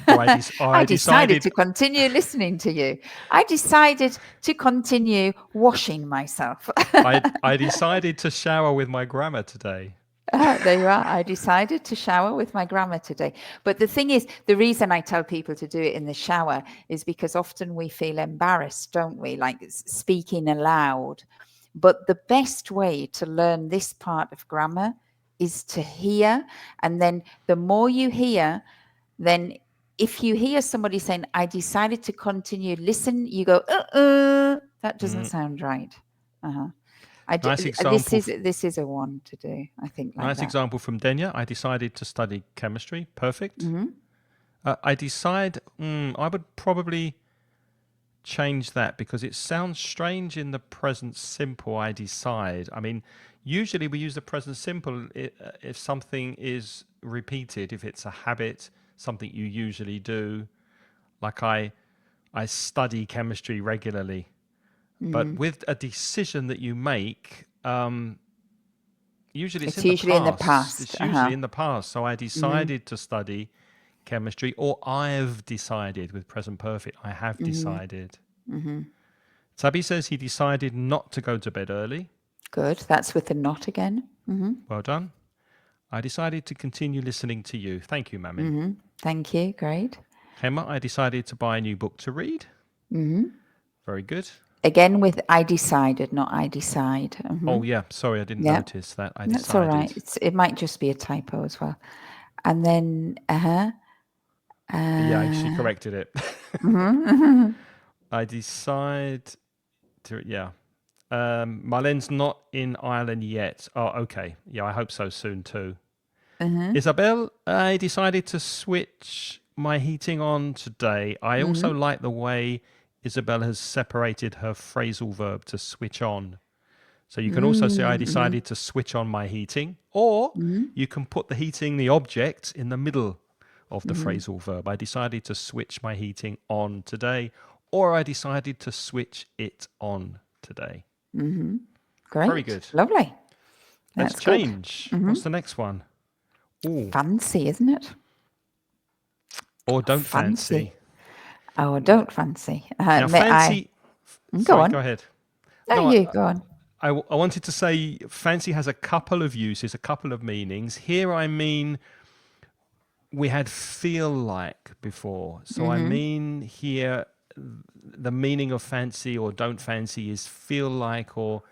[SPEAKER 2] I decided to continue listening to you. I decided to continue washing myself.
[SPEAKER 1] I decided to shower with my grammar today.
[SPEAKER 2] There you are. I decided to shower with my grammar today. But the thing is, the reason I tell people to do it in the shower is because often we feel embarrassed, don't we? Like speaking aloud. But the best way to learn this part of grammar is to hear. And then the more you hear, then if you hear somebody saying, I decided to continue, listen, you go, that doesn't sound right.
[SPEAKER 1] Nice example.
[SPEAKER 2] This is a one to do, I think, like
[SPEAKER 1] Nice
[SPEAKER 2] that.
[SPEAKER 1] example from Denya. I decided to study chemistry. Perfect. I decide. I would probably change that because it sounds strange in the present simple. I decide. I mean, usually we use the present simple if something is repeated, if it's a habit, something you usually do. Like I study chemistry regularly. But with a decision that you make, usually it's
[SPEAKER 2] usually in the past.
[SPEAKER 1] It's usually in the past. So I decided to study chemistry, or I've decided with present perfect. I have decided. Sabi says he decided not to go to bed early.
[SPEAKER 2] Good. That's with the not again.
[SPEAKER 1] Well done. I decided to continue listening to you. Thank you, Mamin.
[SPEAKER 2] Thank you. Great.
[SPEAKER 1] Hema, I decided to buy a new book to read. Very good.
[SPEAKER 2] Again with I decided, not I decide.
[SPEAKER 1] Oh, yeah. Sorry, I didn't notice that. I decided.
[SPEAKER 2] That's all right. It might just be a typo as well. And then,
[SPEAKER 1] yeah, she corrected it. I decide to, yeah. Marlene's not in Ireland yet. Oh, okay. Yeah, I hope so soon too.
[SPEAKER 2] Uh-huh.
[SPEAKER 1] Isabel, I decided to switch my heating on today. I also like the way Isabel has separated her phrasal verb to switch on. So you can also say, I decided to switch on my heating, or you can put the heating, the object, in the middle of the phrasal verb. I decided to switch my heating on today, or I decided to switch it on today.
[SPEAKER 2] Great.
[SPEAKER 1] Very good.
[SPEAKER 2] Lovely.
[SPEAKER 1] Let's
[SPEAKER 2] That's good.
[SPEAKER 1] change. What's the next one? Ooh,
[SPEAKER 2] Fancy, isn't it?
[SPEAKER 1] or don't fancy.
[SPEAKER 2] Oh, don't fancy.
[SPEAKER 1] Now, fancy.
[SPEAKER 2] Go
[SPEAKER 1] Sorry,
[SPEAKER 2] on.
[SPEAKER 1] go ahead.
[SPEAKER 2] No, you go on.
[SPEAKER 1] I wanted to say fancy has a couple of uses, a couple of meanings. Here I mean we had feel like before. So I mean here the meaning of fancy or don't fancy is feel like or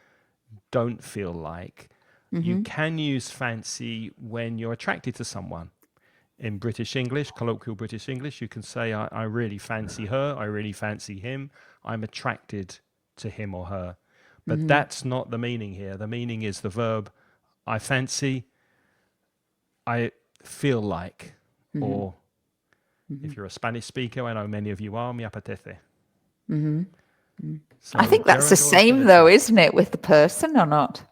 [SPEAKER 1] don't feel like. You can use fancy when you're attracted to someone. In British English, colloquial British English, you can say, I really fancy her, I really fancy him, I'm attracted to him or her. But that's not the meaning here. The meaning is the verb I fancy, I feel like, or if you're a Spanish speaker, I know many of you are, me apetece. So
[SPEAKER 2] I think that's the
[SPEAKER 1] gerund or
[SPEAKER 2] same,
[SPEAKER 1] infinitive.
[SPEAKER 2] though, isn't it, with the person or not?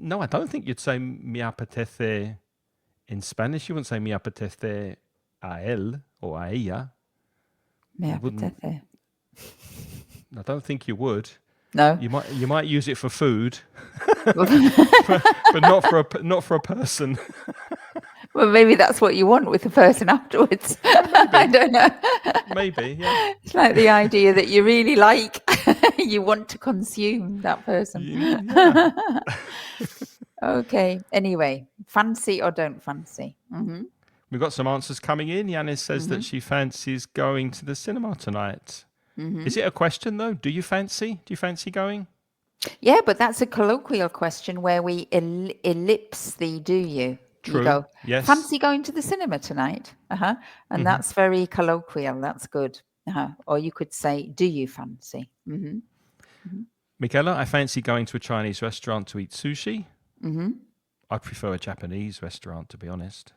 [SPEAKER 1] No, I don't think you'd say me apetece in Spanish. You wouldn't say me apetece a él or a ella.
[SPEAKER 2] Me
[SPEAKER 1] You wouldn't.
[SPEAKER 2] apetece.
[SPEAKER 1] I don't think you would.
[SPEAKER 2] No.
[SPEAKER 1] You might use it for food, but not for a person.
[SPEAKER 2] Well, maybe that's what you want with the person afterwards. I don't know.
[SPEAKER 1] Maybe, yeah.
[SPEAKER 2] It's like the idea that you really like, you want to consume that person.
[SPEAKER 1] Yeah.
[SPEAKER 2] Okay. Anyway, fancy or don't fancy?
[SPEAKER 1] We've got some answers coming in. Yanis says that she fancies going to the cinema tonight. Is it a question though? Do you fancy going?
[SPEAKER 2] Yeah, but that's a colloquial question where we ellipse the do you.
[SPEAKER 1] True.
[SPEAKER 2] You go,
[SPEAKER 1] Yes.
[SPEAKER 2] fancy going to the cinema tonight? And that's very colloquial. That's good. Or you could say, do you fancy?
[SPEAKER 1] Michaela, I fancy going to a Chinese restaurant to eat sushi. I prefer a Japanese restaurant, to be honest.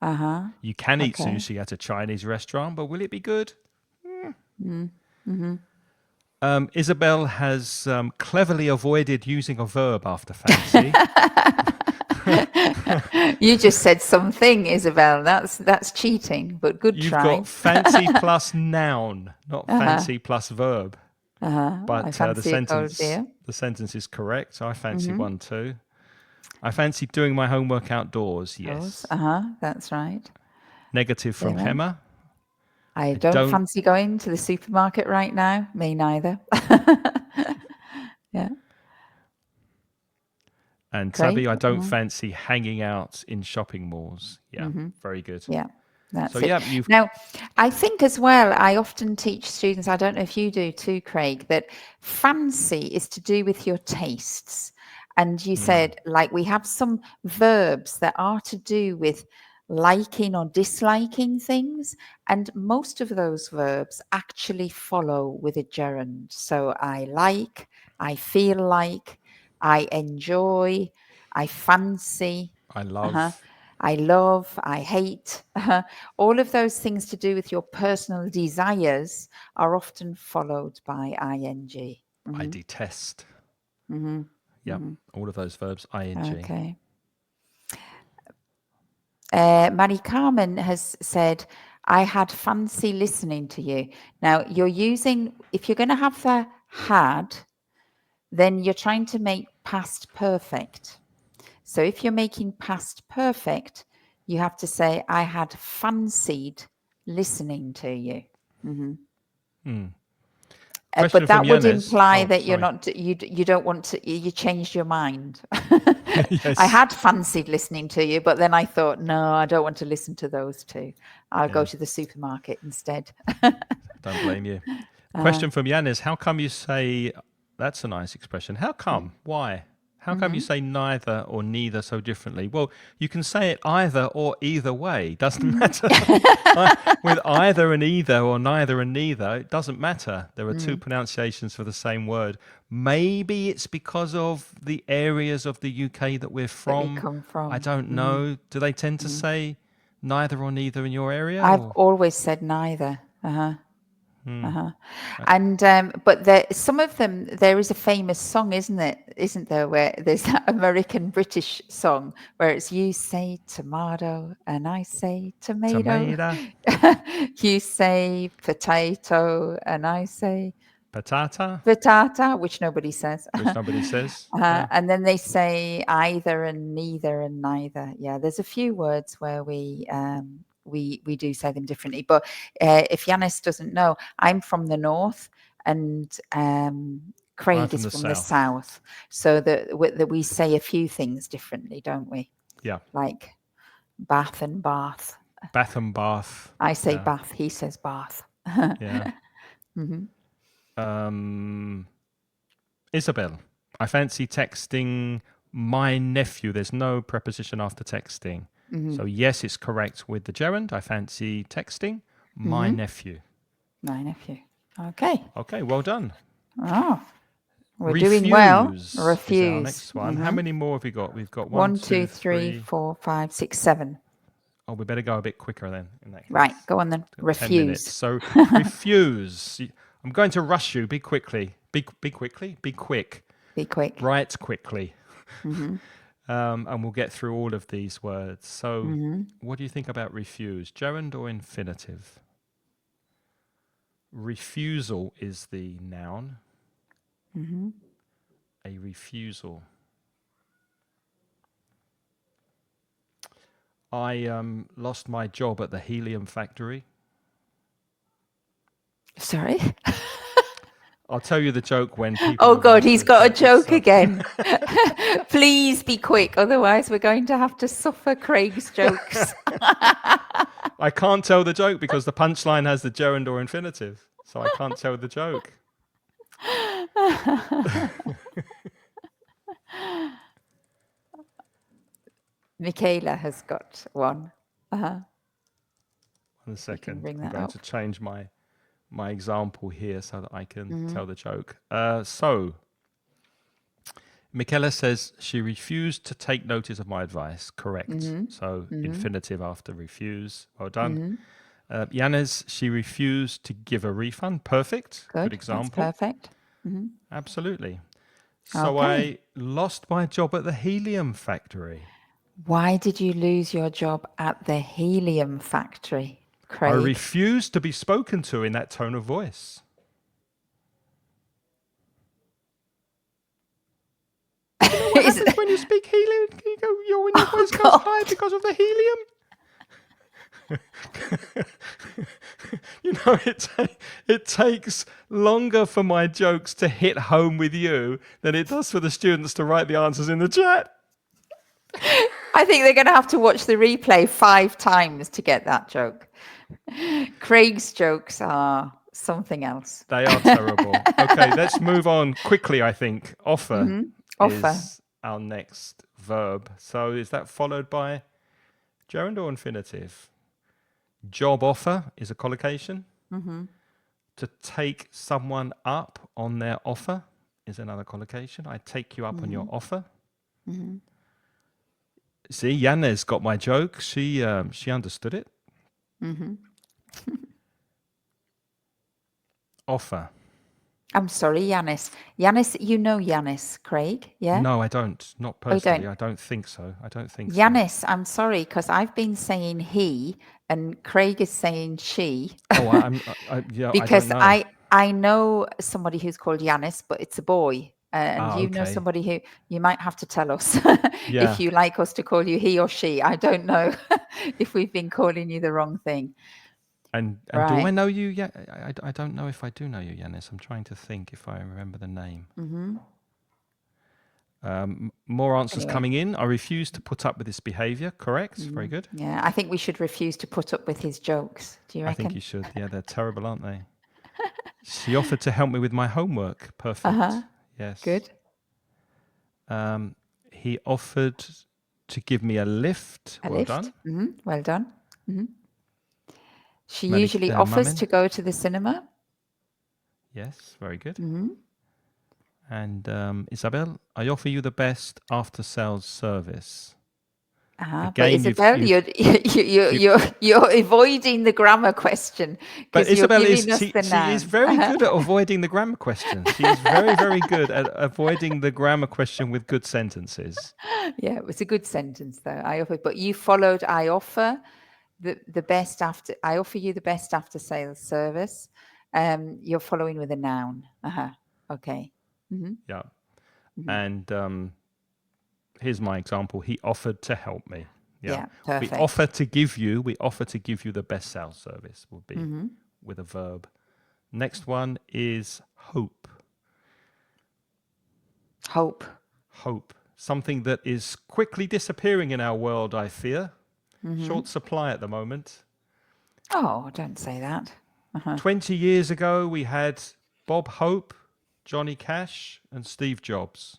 [SPEAKER 1] You can eat sushi at a Chinese restaurant, but will it be good? Isabel has cleverly avoided using a verb after fancy.
[SPEAKER 2] You just said something, Isabel. That's cheating, but good
[SPEAKER 1] You've
[SPEAKER 2] try.
[SPEAKER 1] got fancy plus noun, not fancy plus verb. But
[SPEAKER 2] I fancy a cold beer.
[SPEAKER 1] the sentence is correct. I fancy one too. I fancy doing my homework outdoors. Yes.
[SPEAKER 2] That's right.
[SPEAKER 1] Negative from
[SPEAKER 2] Yeah.
[SPEAKER 1] Hema.
[SPEAKER 2] I don't fancy going to the supermarket right now. Me neither. Yeah.
[SPEAKER 1] And
[SPEAKER 2] Great.
[SPEAKER 1] Tabby, I don't fancy hanging out in shopping malls. Yeah, very good.
[SPEAKER 2] Yeah. That's
[SPEAKER 1] So
[SPEAKER 2] it.
[SPEAKER 1] yeah,
[SPEAKER 2] Now, I think as well, I often teach students, I don't know if you do too, Craig, that fancy is to do with your tastes. And you said, like, we have some verbs that are to do with liking or disliking things. And most of those verbs actually follow with a gerund. So I like, I feel like, I enjoy, I fancy.
[SPEAKER 1] I love.
[SPEAKER 2] I love, I hate. All of those things to do with your personal desires are often followed by ing.
[SPEAKER 1] I detest. Yeah, all of those verbs, ing.
[SPEAKER 2] Okay. Mary Carmen has said, I had fancy listening to you. Now, you're using, if you're going to have the had, then you're trying to make past perfect. So if you're making past perfect, you have to say, I had fancied listening to you. But that would imply that you're not, you don't want to, you changed your mind.
[SPEAKER 1] Yes.
[SPEAKER 2] I had fancied listening to you, but then I thought, no, I don't want to listen to those two. I'll go to the supermarket instead.
[SPEAKER 1] Don't blame you. Question from Jan is, how come you say, that's a nice expression. How come? Why? How come you say neither or neither so differently? Well, you can say it either or either way. Doesn't matter. With either and either or neither and neither, it doesn't matter. There are two pronunciations for the same word. Maybe it's because of the areas of the UK that we're
[SPEAKER 2] That we
[SPEAKER 1] from.
[SPEAKER 2] come
[SPEAKER 1] I
[SPEAKER 2] from.
[SPEAKER 1] don't know. Do they tend to say neither or neither in your area?
[SPEAKER 2] I've
[SPEAKER 1] Or
[SPEAKER 2] always said neither.
[SPEAKER 1] Hmm.
[SPEAKER 2] And but some of them, there is a famous song, isn't there, where there's that American British song where it's you say tomato and I say tomato.
[SPEAKER 1] tomato,
[SPEAKER 2] You say potato and I say
[SPEAKER 1] patata,
[SPEAKER 2] potato, which nobody says.
[SPEAKER 1] which nobody says. Yeah.
[SPEAKER 2] And then they say either and neither and neither. Yeah, there's a few words where we do say them differently. But if Yanis doesn't know, I'm from the north, and
[SPEAKER 1] I'm
[SPEAKER 2] Craig
[SPEAKER 1] from
[SPEAKER 2] is
[SPEAKER 1] the
[SPEAKER 2] from the
[SPEAKER 1] south.
[SPEAKER 2] south. So that we say a few things differently, don't we?
[SPEAKER 1] Yeah.
[SPEAKER 2] Like bath and bath.
[SPEAKER 1] Bath and Bath.
[SPEAKER 2] I say
[SPEAKER 1] Yeah.
[SPEAKER 2] bath. He says bath.
[SPEAKER 1] Yeah.
[SPEAKER 2] Mhm.
[SPEAKER 1] Isabel, I fancy texting my nephew. There's no preposition after texting. So yes, it's correct with the gerund. I fancy texting my nephew.
[SPEAKER 2] My nephew. Okay.
[SPEAKER 1] Okay, well done.
[SPEAKER 2] Oh, we're doing well.
[SPEAKER 1] Refuse is our
[SPEAKER 2] Refuse.
[SPEAKER 1] next one. How many more have we got? We've got one,
[SPEAKER 2] 1, 2,
[SPEAKER 1] two,
[SPEAKER 2] 3,
[SPEAKER 1] three.
[SPEAKER 2] 4, 5, 6, 7.
[SPEAKER 1] Oh, we better go a bit quicker then in that case.
[SPEAKER 2] Right, go on then.
[SPEAKER 1] Got 10 minutes.
[SPEAKER 2] Refuse.
[SPEAKER 1] So refuse. I'm going to rush you. Be quickly. Be quickly. Be quick.
[SPEAKER 2] Be quick.
[SPEAKER 1] Write quickly. And we'll get through all of these words. So what do you think about refuse? Gerund or infinitive? Refusal is the noun. A refusal. I lost my job at the helium factory.
[SPEAKER 2] Sorry.
[SPEAKER 1] I'll tell you the joke when people.
[SPEAKER 2] Oh
[SPEAKER 1] move
[SPEAKER 2] God,
[SPEAKER 1] on to
[SPEAKER 2] he's
[SPEAKER 1] the
[SPEAKER 2] got a
[SPEAKER 1] next
[SPEAKER 2] joke
[SPEAKER 1] subject.
[SPEAKER 2] again. Please be quick, otherwise we're going to have to suffer Craig's jokes.
[SPEAKER 1] I can't tell the joke because the punchline has the gerund or infinitive. So I can't tell the joke.
[SPEAKER 2] Michaela has got one.
[SPEAKER 1] 1 second.
[SPEAKER 2] bring
[SPEAKER 1] I'm
[SPEAKER 2] that
[SPEAKER 1] going
[SPEAKER 2] up.
[SPEAKER 1] to change my example here so that I can tell the joke. So Michaela says she refused to take notice of my advice. Correct. So infinitive after refuse. Well done. Yanes, she refused to give a refund. Perfect. Good
[SPEAKER 2] Good.
[SPEAKER 1] example.
[SPEAKER 2] That's perfect.
[SPEAKER 1] Absolutely. So
[SPEAKER 2] Okay.
[SPEAKER 1] I lost my job at the helium factory.
[SPEAKER 2] Why did you lose your job at the helium factory,
[SPEAKER 1] I
[SPEAKER 2] Craig?
[SPEAKER 1] refused to be spoken to in that tone of voice. What happens when you speak helium? When your voice goes high because of the helium? It takes longer for my jokes to hit home with you than it does for the students to write the answers in the chat.
[SPEAKER 2] I think they're going to have to watch the replay 5 times to get that joke. Craig's jokes are something else.
[SPEAKER 1] They are terrible. Okay, let's move on quickly, I think. Offer
[SPEAKER 2] Offer.
[SPEAKER 1] is our next verb. So is that followed by gerund or infinitive? Job offer is a collocation. To take someone up on their offer is another collocation. I take you up on your offer. See, Yanez got my joke. She understood it. Offer.
[SPEAKER 2] I'm sorry, Yanis. Yanis, you know Yanis, Craig, yeah?
[SPEAKER 1] No, I don't. Not
[SPEAKER 2] Oh, you
[SPEAKER 1] personally.
[SPEAKER 2] don't?
[SPEAKER 1] I don't think so.
[SPEAKER 2] Yanis, I'm sorry, because I've been saying he and Craig is saying she.
[SPEAKER 1] Oh, I don't
[SPEAKER 2] Because
[SPEAKER 1] know.
[SPEAKER 2] I know somebody who's called Yanis, but it's a boy. And you know
[SPEAKER 1] Okay.
[SPEAKER 2] somebody who you might have to tell us
[SPEAKER 1] Yeah.
[SPEAKER 2] if you like us to call you he or she. I don't know if we've been calling you the wrong thing.
[SPEAKER 1] And do I know you? Yeah, I don't know if I do know you, Yanis. I'm trying to think if I remember the name. More answers coming in. I refuse to put up with this behaviour. Correct. Very good.
[SPEAKER 2] Yeah, I think we should refuse to put up with his jokes. Do you reckon?
[SPEAKER 1] I think you should. Yeah, they're terrible, aren't they? She offered to help me with my homework. Perfect. Yes.
[SPEAKER 2] Good.
[SPEAKER 1] He offered to give me a lift.
[SPEAKER 2] A
[SPEAKER 1] Well
[SPEAKER 2] lift.
[SPEAKER 1] done.
[SPEAKER 2] Well done. She usually offers
[SPEAKER 1] Mamin.
[SPEAKER 2] to go to the cinema.
[SPEAKER 1] Yes, very good. And Isabel, I offer you the best after sales service.
[SPEAKER 2] But
[SPEAKER 1] Again,
[SPEAKER 2] Isabel, you're avoiding the grammar question
[SPEAKER 1] but
[SPEAKER 2] because you're
[SPEAKER 1] Isabel
[SPEAKER 2] giving us the
[SPEAKER 1] she is
[SPEAKER 2] noun.
[SPEAKER 1] very good at avoiding the grammar questions. She is very, very good at avoiding the grammar question with good sentences.
[SPEAKER 2] Yeah, it was a good sentence though. I offer, but you followed. I offer the best after. I offer you the best after sales service. You're following with a noun. Okay.
[SPEAKER 1] Yeah. And here's my example. He offered to help me. Yeah.
[SPEAKER 2] Yeah.
[SPEAKER 1] We
[SPEAKER 2] Perfect.
[SPEAKER 1] offer to give you the best sales service would be with a verb. Next one is hope.
[SPEAKER 2] Hope.
[SPEAKER 1] Hope. Something that is quickly disappearing in our world, I fear. Short supply at the moment.
[SPEAKER 2] Oh, don't say that.
[SPEAKER 1] 20 years ago, we had Bob Hope, Johnny Cash, and Steve Jobs.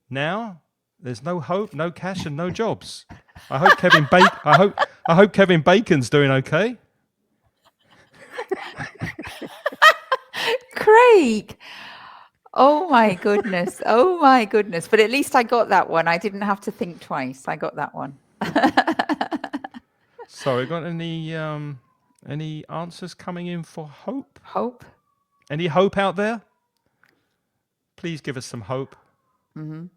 [SPEAKER 1] Now, there's no hope, no cash, and no jobs. I hope I hope Kevin Bacon's doing okay.
[SPEAKER 2] Craig. Oh my goodness. Oh my goodness. But at least I got that one. I didn't have to think twice. I got that one.
[SPEAKER 1] So, got any answers coming in for hope?
[SPEAKER 2] Hope.
[SPEAKER 1] Any hope out there? Please give us some hope. And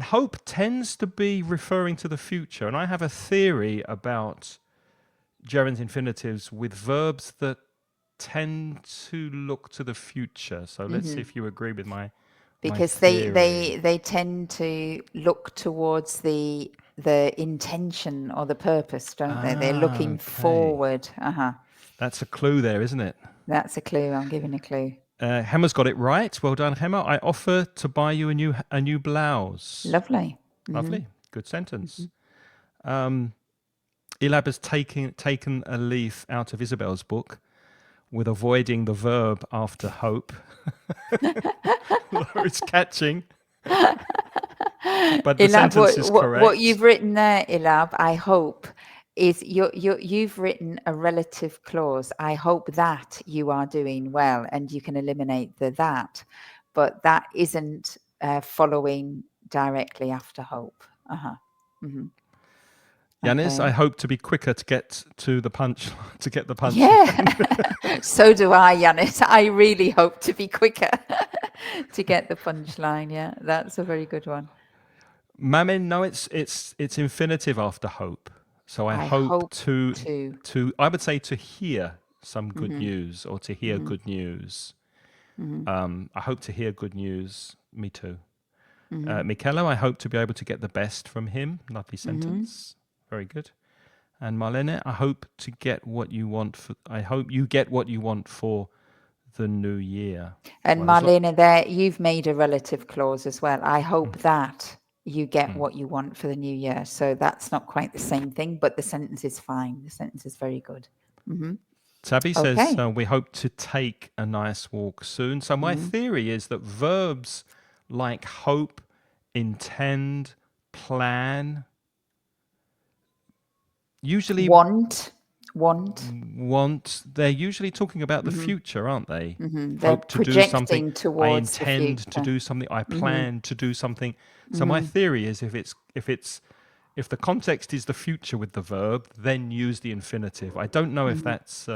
[SPEAKER 1] hope tends to be referring to the future. And I have a theory about gerund infinitives with verbs that tend to look to the future. So let's see if you agree with my
[SPEAKER 2] Because
[SPEAKER 1] theory.
[SPEAKER 2] they tend to look towards the intention or the purpose, don't they? They're looking
[SPEAKER 1] Okay.
[SPEAKER 2] forward.
[SPEAKER 1] That's a clue there, isn't it?
[SPEAKER 2] That's a clue. I'm giving a clue.
[SPEAKER 1] Hemma's got it right. Well done, Hemma. I offer to buy you a new blouse.
[SPEAKER 2] Lovely.
[SPEAKER 1] Lovely. Good sentence. Elab has taken a leaf out of Isabel's book with avoiding the verb after hope. It's catching. But the
[SPEAKER 2] Elab,
[SPEAKER 1] sentence is correct.
[SPEAKER 2] what you've written there, Elab, I hope, is you've written a relative clause. I hope that you are doing well, and you can eliminate the that, but that isn't following directly after hope.
[SPEAKER 1] Yanis,
[SPEAKER 2] Okay.
[SPEAKER 1] I hope to be quicker to get to the punch to get the punch.
[SPEAKER 2] Yeah. So do I, Yanis. I really hope to be quicker to get the punchline. Yeah, that's a very good one.
[SPEAKER 1] Mamin, no, it's infinitive after hope. So I hope to I would say to hear some good news or to hear good news. I hope to hear good news. Me too. Michelo, I hope to be able to get the best from him. Lovely sentence. Very good. And Marlene, I hope to get what you want I hope you get what you want for the new year.
[SPEAKER 2] And Marlene, there you've made a relative clause as well. I hope that you get what you want for the new year. So that's not quite the same thing, but the sentence is fine. The sentence is very good.
[SPEAKER 1] Tabby says, we hope to take a nice walk soon. So my theory is that verbs like hope, intend, plan, usually
[SPEAKER 2] want,
[SPEAKER 1] they're usually talking about the future, aren't they?
[SPEAKER 2] They're
[SPEAKER 1] hope to do something.
[SPEAKER 2] Towards
[SPEAKER 1] I intend to do something. I plan to do something. So my theory is if the context is the future with the verb, then use the infinitive. I don't know if that's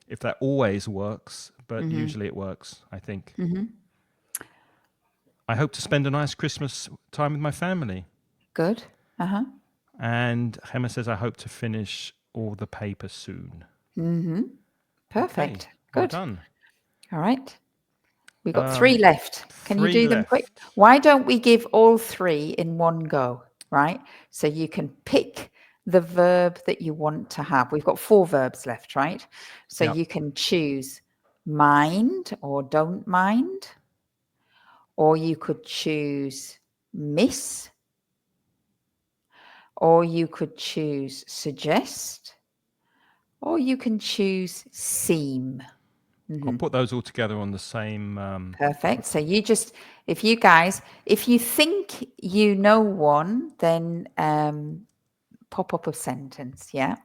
[SPEAKER 1] if that always works, but usually it works, I think. I hope to spend a nice Christmas time with my family.
[SPEAKER 2] Good.
[SPEAKER 1] And Hema says, I hope to finish all the paper soon.
[SPEAKER 2] Perfect.
[SPEAKER 1] Okay,
[SPEAKER 2] Good.
[SPEAKER 1] well done.
[SPEAKER 2] All right. We've got 3 left. Can you do them quick?
[SPEAKER 1] Left.
[SPEAKER 2] Why don't we give all 3 in one go, right? So you can pick the verb that you want to have. We've got 4 verbs left, right? So you can choose mind or don't mind, or you could choose miss, or you could choose suggest, or you can choose seem.
[SPEAKER 1] I'll put those all together on the same.
[SPEAKER 2] Perfect. So if you think you know one, then pop up a sentence, yeah?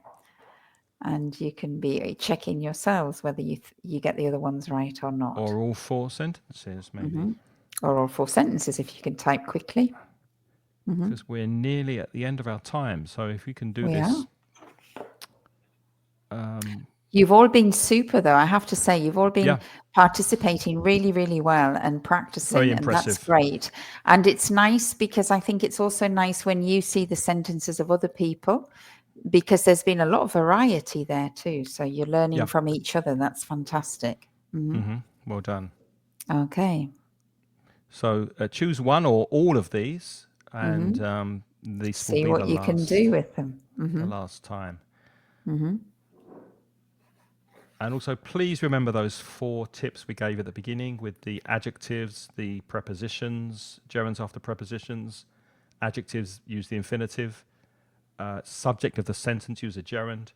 [SPEAKER 2] And you can be checking yourselves whether you get the other ones right or not.
[SPEAKER 1] Or all 4 sentences, maybe.
[SPEAKER 2] Or all 4 sentences if you can type quickly.
[SPEAKER 1] Because we're nearly at the end of our time. So if we can do
[SPEAKER 2] We
[SPEAKER 1] this.
[SPEAKER 2] You've all been super, though. I have to say, you've all been
[SPEAKER 1] Yeah.
[SPEAKER 2] participating really, really well and practicing,
[SPEAKER 1] Very
[SPEAKER 2] and that's
[SPEAKER 1] impressive.
[SPEAKER 2] great. And it's nice because I think it's also nice when you see the sentences of other people, because there's been a lot of variety there too. So you're learning
[SPEAKER 1] Yeah.
[SPEAKER 2] from each other. That's fantastic.
[SPEAKER 1] Well done.
[SPEAKER 2] Okay.
[SPEAKER 1] So choose one or all of these, and this will
[SPEAKER 2] See
[SPEAKER 1] be
[SPEAKER 2] what you can do with them.
[SPEAKER 1] the last time. And also, please remember those 4 tips we gave at the beginning with the adjectives, the prepositions, gerunds after prepositions, adjectives use the infinitive, subject of the sentence use a gerund,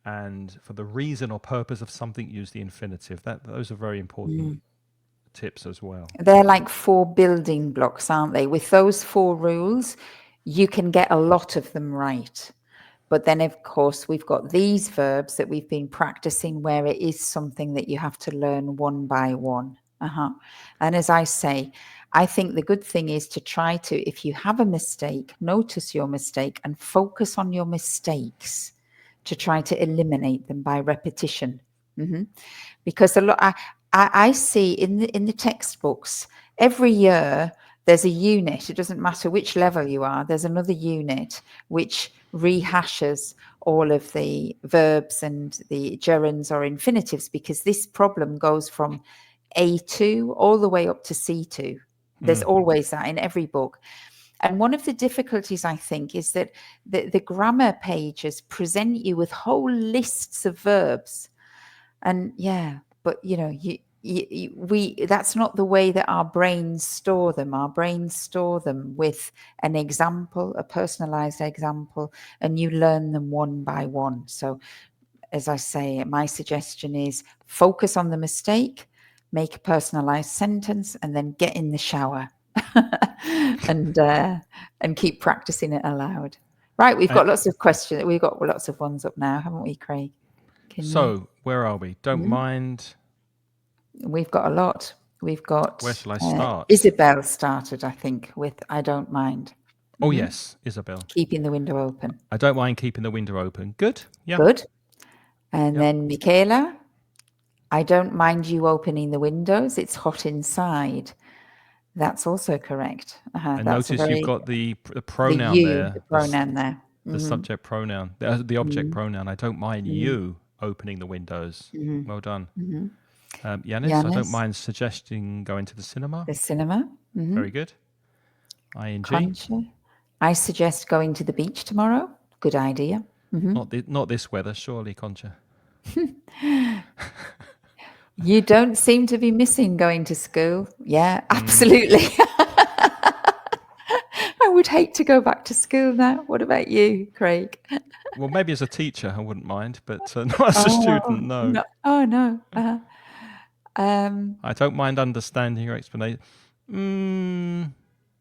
[SPEAKER 1] and for the reason or purpose of something use the infinitive. Those are very important tips as well.
[SPEAKER 2] They're like 4 building blocks, aren't they? With those 4 rules, you can get a lot of them right. But then, of course, we've got these verbs that we've been practicing where it is something that you have to learn one by one. And as I say, I think the good thing is to try to, if you have a mistake, notice your mistake and focus on your mistakes to try to eliminate them by repetition. Because a lot, I see in the textbooks every year there's a unit. It doesn't matter which level you are. There's another unit which rehashes all of the verbs and the gerunds or infinitives, because this problem goes from A2 all the way up to C2. There's always that in every book. And one of the difficulties, I think, is that the grammar pages present you with whole lists of verbs. And but that's not the way that our brains store them. Our brains store them with an example, a personalized example, and you learn them one by one. So as I say, my suggestion is focus on the mistake, make a personalized sentence, and then get in the shower and keep practicing it aloud. Right, we've got lots of questions. We've got lots of ones up now, haven't we, Craig?
[SPEAKER 1] So where are we? Don't mind.
[SPEAKER 2] We've got a lot. We've got
[SPEAKER 1] Where shall I start?
[SPEAKER 2] Isabel started, I think, with I don't mind.
[SPEAKER 1] Oh, yes, Isabel.
[SPEAKER 2] Keeping the window open.
[SPEAKER 1] I don't mind keeping the window open. Good. Yeah.
[SPEAKER 2] Good. And then Michaela, I don't mind you opening the windows. It's hot inside. That's also correct.
[SPEAKER 1] And
[SPEAKER 2] That's
[SPEAKER 1] notice you've got the pronoun
[SPEAKER 2] the you,
[SPEAKER 1] there.
[SPEAKER 2] the pronoun there.
[SPEAKER 1] The subject pronoun, the object pronoun. I don't mind you opening the windows. Well done. Yanis, I don't mind suggesting going to the cinema.
[SPEAKER 2] The cinema.
[SPEAKER 1] Very good. ING.
[SPEAKER 2] Concha, I suggest going to the beach tomorrow. Good idea.
[SPEAKER 1] Not this weather, surely, Concha.
[SPEAKER 2] You don't seem to be missing going to school. Yeah, absolutely. I would hate to go back to school now. What about you, Craig?
[SPEAKER 1] Well, maybe as a teacher, I wouldn't mind, but not as a student, no.
[SPEAKER 2] Oh, no.
[SPEAKER 1] I don't mind understanding your explanation.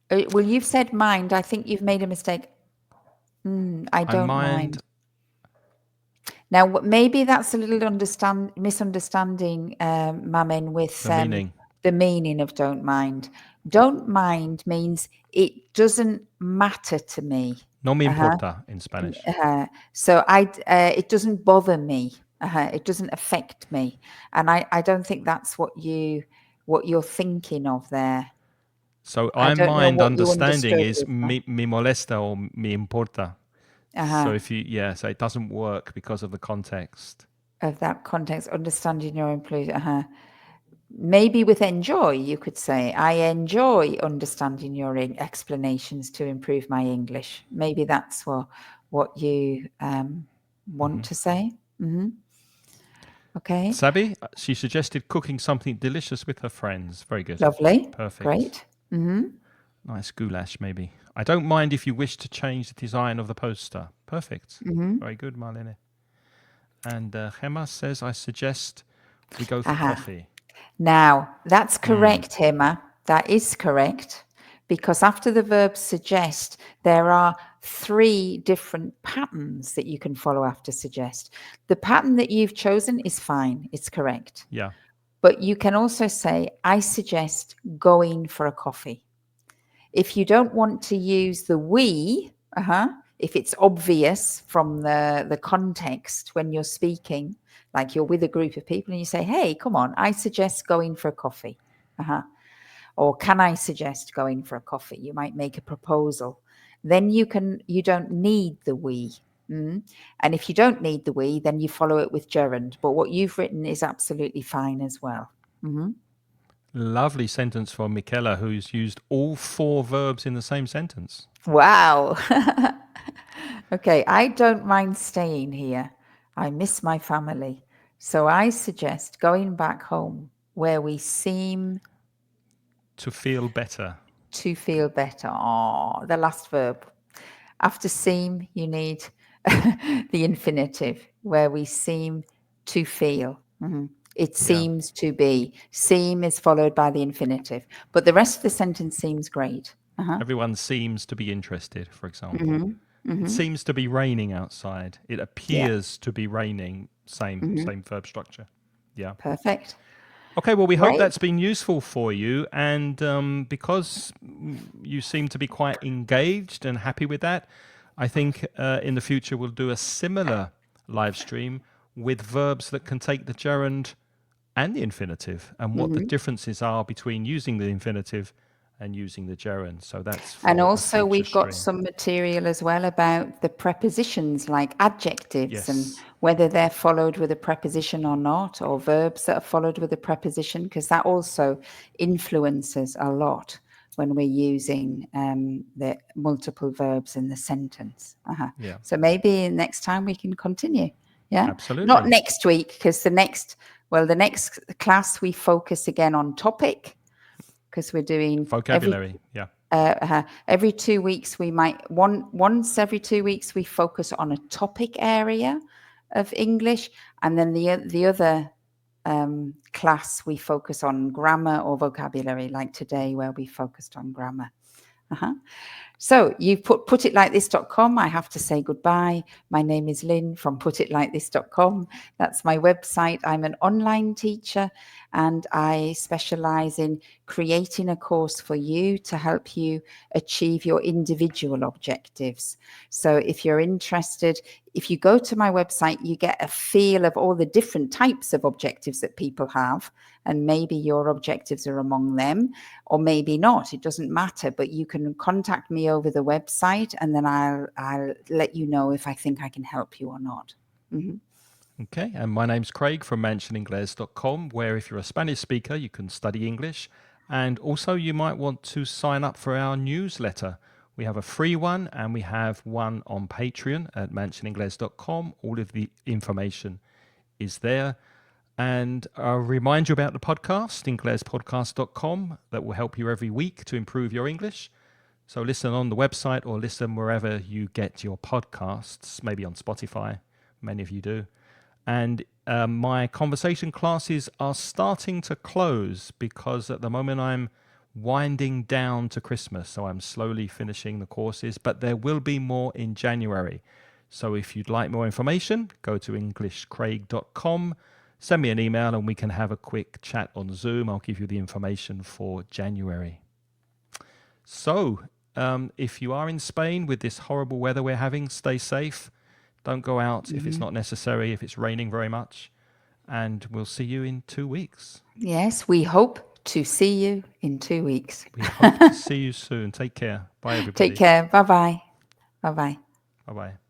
[SPEAKER 2] Well, you've said mind. I think you've made a mistake. I don't mind. Now, maybe that's a little misunderstanding, Mamen, with the meaning of don't mind. Don't mind means it doesn't matter to me.
[SPEAKER 1] No me importa in Spanish.
[SPEAKER 2] So it doesn't bother me. It doesn't affect me. And I don't think that's what you're thinking of there.
[SPEAKER 1] So I mind understanding is me molesta or me importa. So so it doesn't work because of the context.
[SPEAKER 2] Of that context, understanding your employee. Maybe with enjoy, you could say, I enjoy understanding your explanations to improve my English. Maybe that's what you want to say. Okay.
[SPEAKER 1] Sabi, she suggested cooking something delicious with her friends. Very good.
[SPEAKER 2] Lovely.
[SPEAKER 1] Perfect.
[SPEAKER 2] Great.
[SPEAKER 1] Nice goulash, maybe. I don't mind if you wish to change the design of the poster. Perfect. Very good, Marlene. And Gemma says, I suggest We go for
[SPEAKER 2] Aha.
[SPEAKER 1] coffee.
[SPEAKER 2] Now, that's
[SPEAKER 1] Mm,
[SPEAKER 2] correct, Hema. That is correct. Because after the verb suggest, there are 3 different patterns that you can follow after suggest. The pattern that you've chosen is fine, it's correct.
[SPEAKER 1] yeah.
[SPEAKER 2] But you can also say, I suggest going for a coffee. If you don't want to use the we, if it's obvious from the context when you're speaking, like you're with a group of people and you say, hey, come on, I suggest going for a coffee. Or can I suggest going for a coffee? You might make a proposal. Then you don't need the we. And if you don't need the we, then you follow it with gerund. But what you've written is absolutely fine as well.
[SPEAKER 1] Lovely sentence from Michaela, who's used all 4 verbs in the same sentence.
[SPEAKER 2] Wow. Okay, I don't mind staying here. I miss my family. So I suggest going back home where we seem
[SPEAKER 1] To feel better.
[SPEAKER 2] to feel better. Oh, the last verb. After seem, you need the infinitive where we seem to feel. It
[SPEAKER 1] Yeah.
[SPEAKER 2] seems to be. Seem is followed by the infinitive, but the rest of the sentence seems great.
[SPEAKER 1] Everyone seems to be interested, for example.
[SPEAKER 2] hmm
[SPEAKER 1] It
[SPEAKER 2] hmm
[SPEAKER 1] seems to be raining outside. It
[SPEAKER 2] Yeah.
[SPEAKER 1] appears to be raining.
[SPEAKER 2] hmm
[SPEAKER 1] Same verb structure. Yeah.
[SPEAKER 2] Perfect.
[SPEAKER 1] Okay, well, we hope
[SPEAKER 2] Great.
[SPEAKER 1] that's been useful for you. And because you seem to be quite engaged and happy with that, I think in the future we'll do a similar live stream with verbs that can take the gerund and the infinitive and what the
[SPEAKER 2] hmm
[SPEAKER 1] differences are between using the infinitive and using the gerund. So that's
[SPEAKER 2] And
[SPEAKER 1] for a
[SPEAKER 2] also,
[SPEAKER 1] future
[SPEAKER 2] we've got
[SPEAKER 1] stream.
[SPEAKER 2] some material as well about the prepositions like adjectives and
[SPEAKER 1] Yes,
[SPEAKER 2] whether they're followed with a preposition or not, or verbs that are followed with a preposition, because that also influences a lot when we're using the multiple verbs in the sentence.
[SPEAKER 1] yeah,
[SPEAKER 2] So maybe next time we can continue. Yeah. Not
[SPEAKER 1] absolutely.
[SPEAKER 2] next week, because the next class we focus again on topic, because we're doing
[SPEAKER 1] Vocabulary, yeah.
[SPEAKER 2] every 2 weeks we might once every 2 weeks we focus on a topic area of English, and then the other class we focus on grammar or vocabulary, like today where we focused on grammar. So you've putitlikethis.com. I have to say goodbye. My name is Lynne from putitlikethis.com. That's my website. I'm an online teacher and I specialize in creating a course for you to help you achieve your individual objectives. So if you're interested, if you go to my website, you get a feel of all the different types of objectives that people have, and maybe your objectives are among them, or maybe not. It doesn't matter, but you can contact me over the website, and then I'll let you know if I think I can help you or not.
[SPEAKER 1] Okay, and my name's Craig from mansioningles.com, where if you're a Spanish speaker, you can study English. And also, you might want to sign up for our newsletter. We have a free one and we have one on Patreon at mansioningles.com. All of the information is there. And I'll remind you about the podcast, inglespodcast.com, that will help you every week to improve your English. So listen on the website or listen wherever you get your podcasts, maybe on Spotify. Many of you do. And my conversation classes are starting to close because at the moment I'm winding down to Christmas. So I'm slowly finishing the courses, but there will be more in January. So if you'd like more information, go to englishcraig.com, send me an email and we can have a quick chat on Zoom. I'll give you the information for January. So if you are in Spain with this horrible weather we're having, stay safe. Don't go out if it's not necessary, if it's raining very much. And we'll see you in 2 weeks.
[SPEAKER 2] Yes, we hope to see you in 2 weeks.
[SPEAKER 1] We hope to see you soon. Take care. Bye,
[SPEAKER 2] Take
[SPEAKER 1] everybody.
[SPEAKER 2] care. Bye bye. Bye bye.
[SPEAKER 1] Bye bye.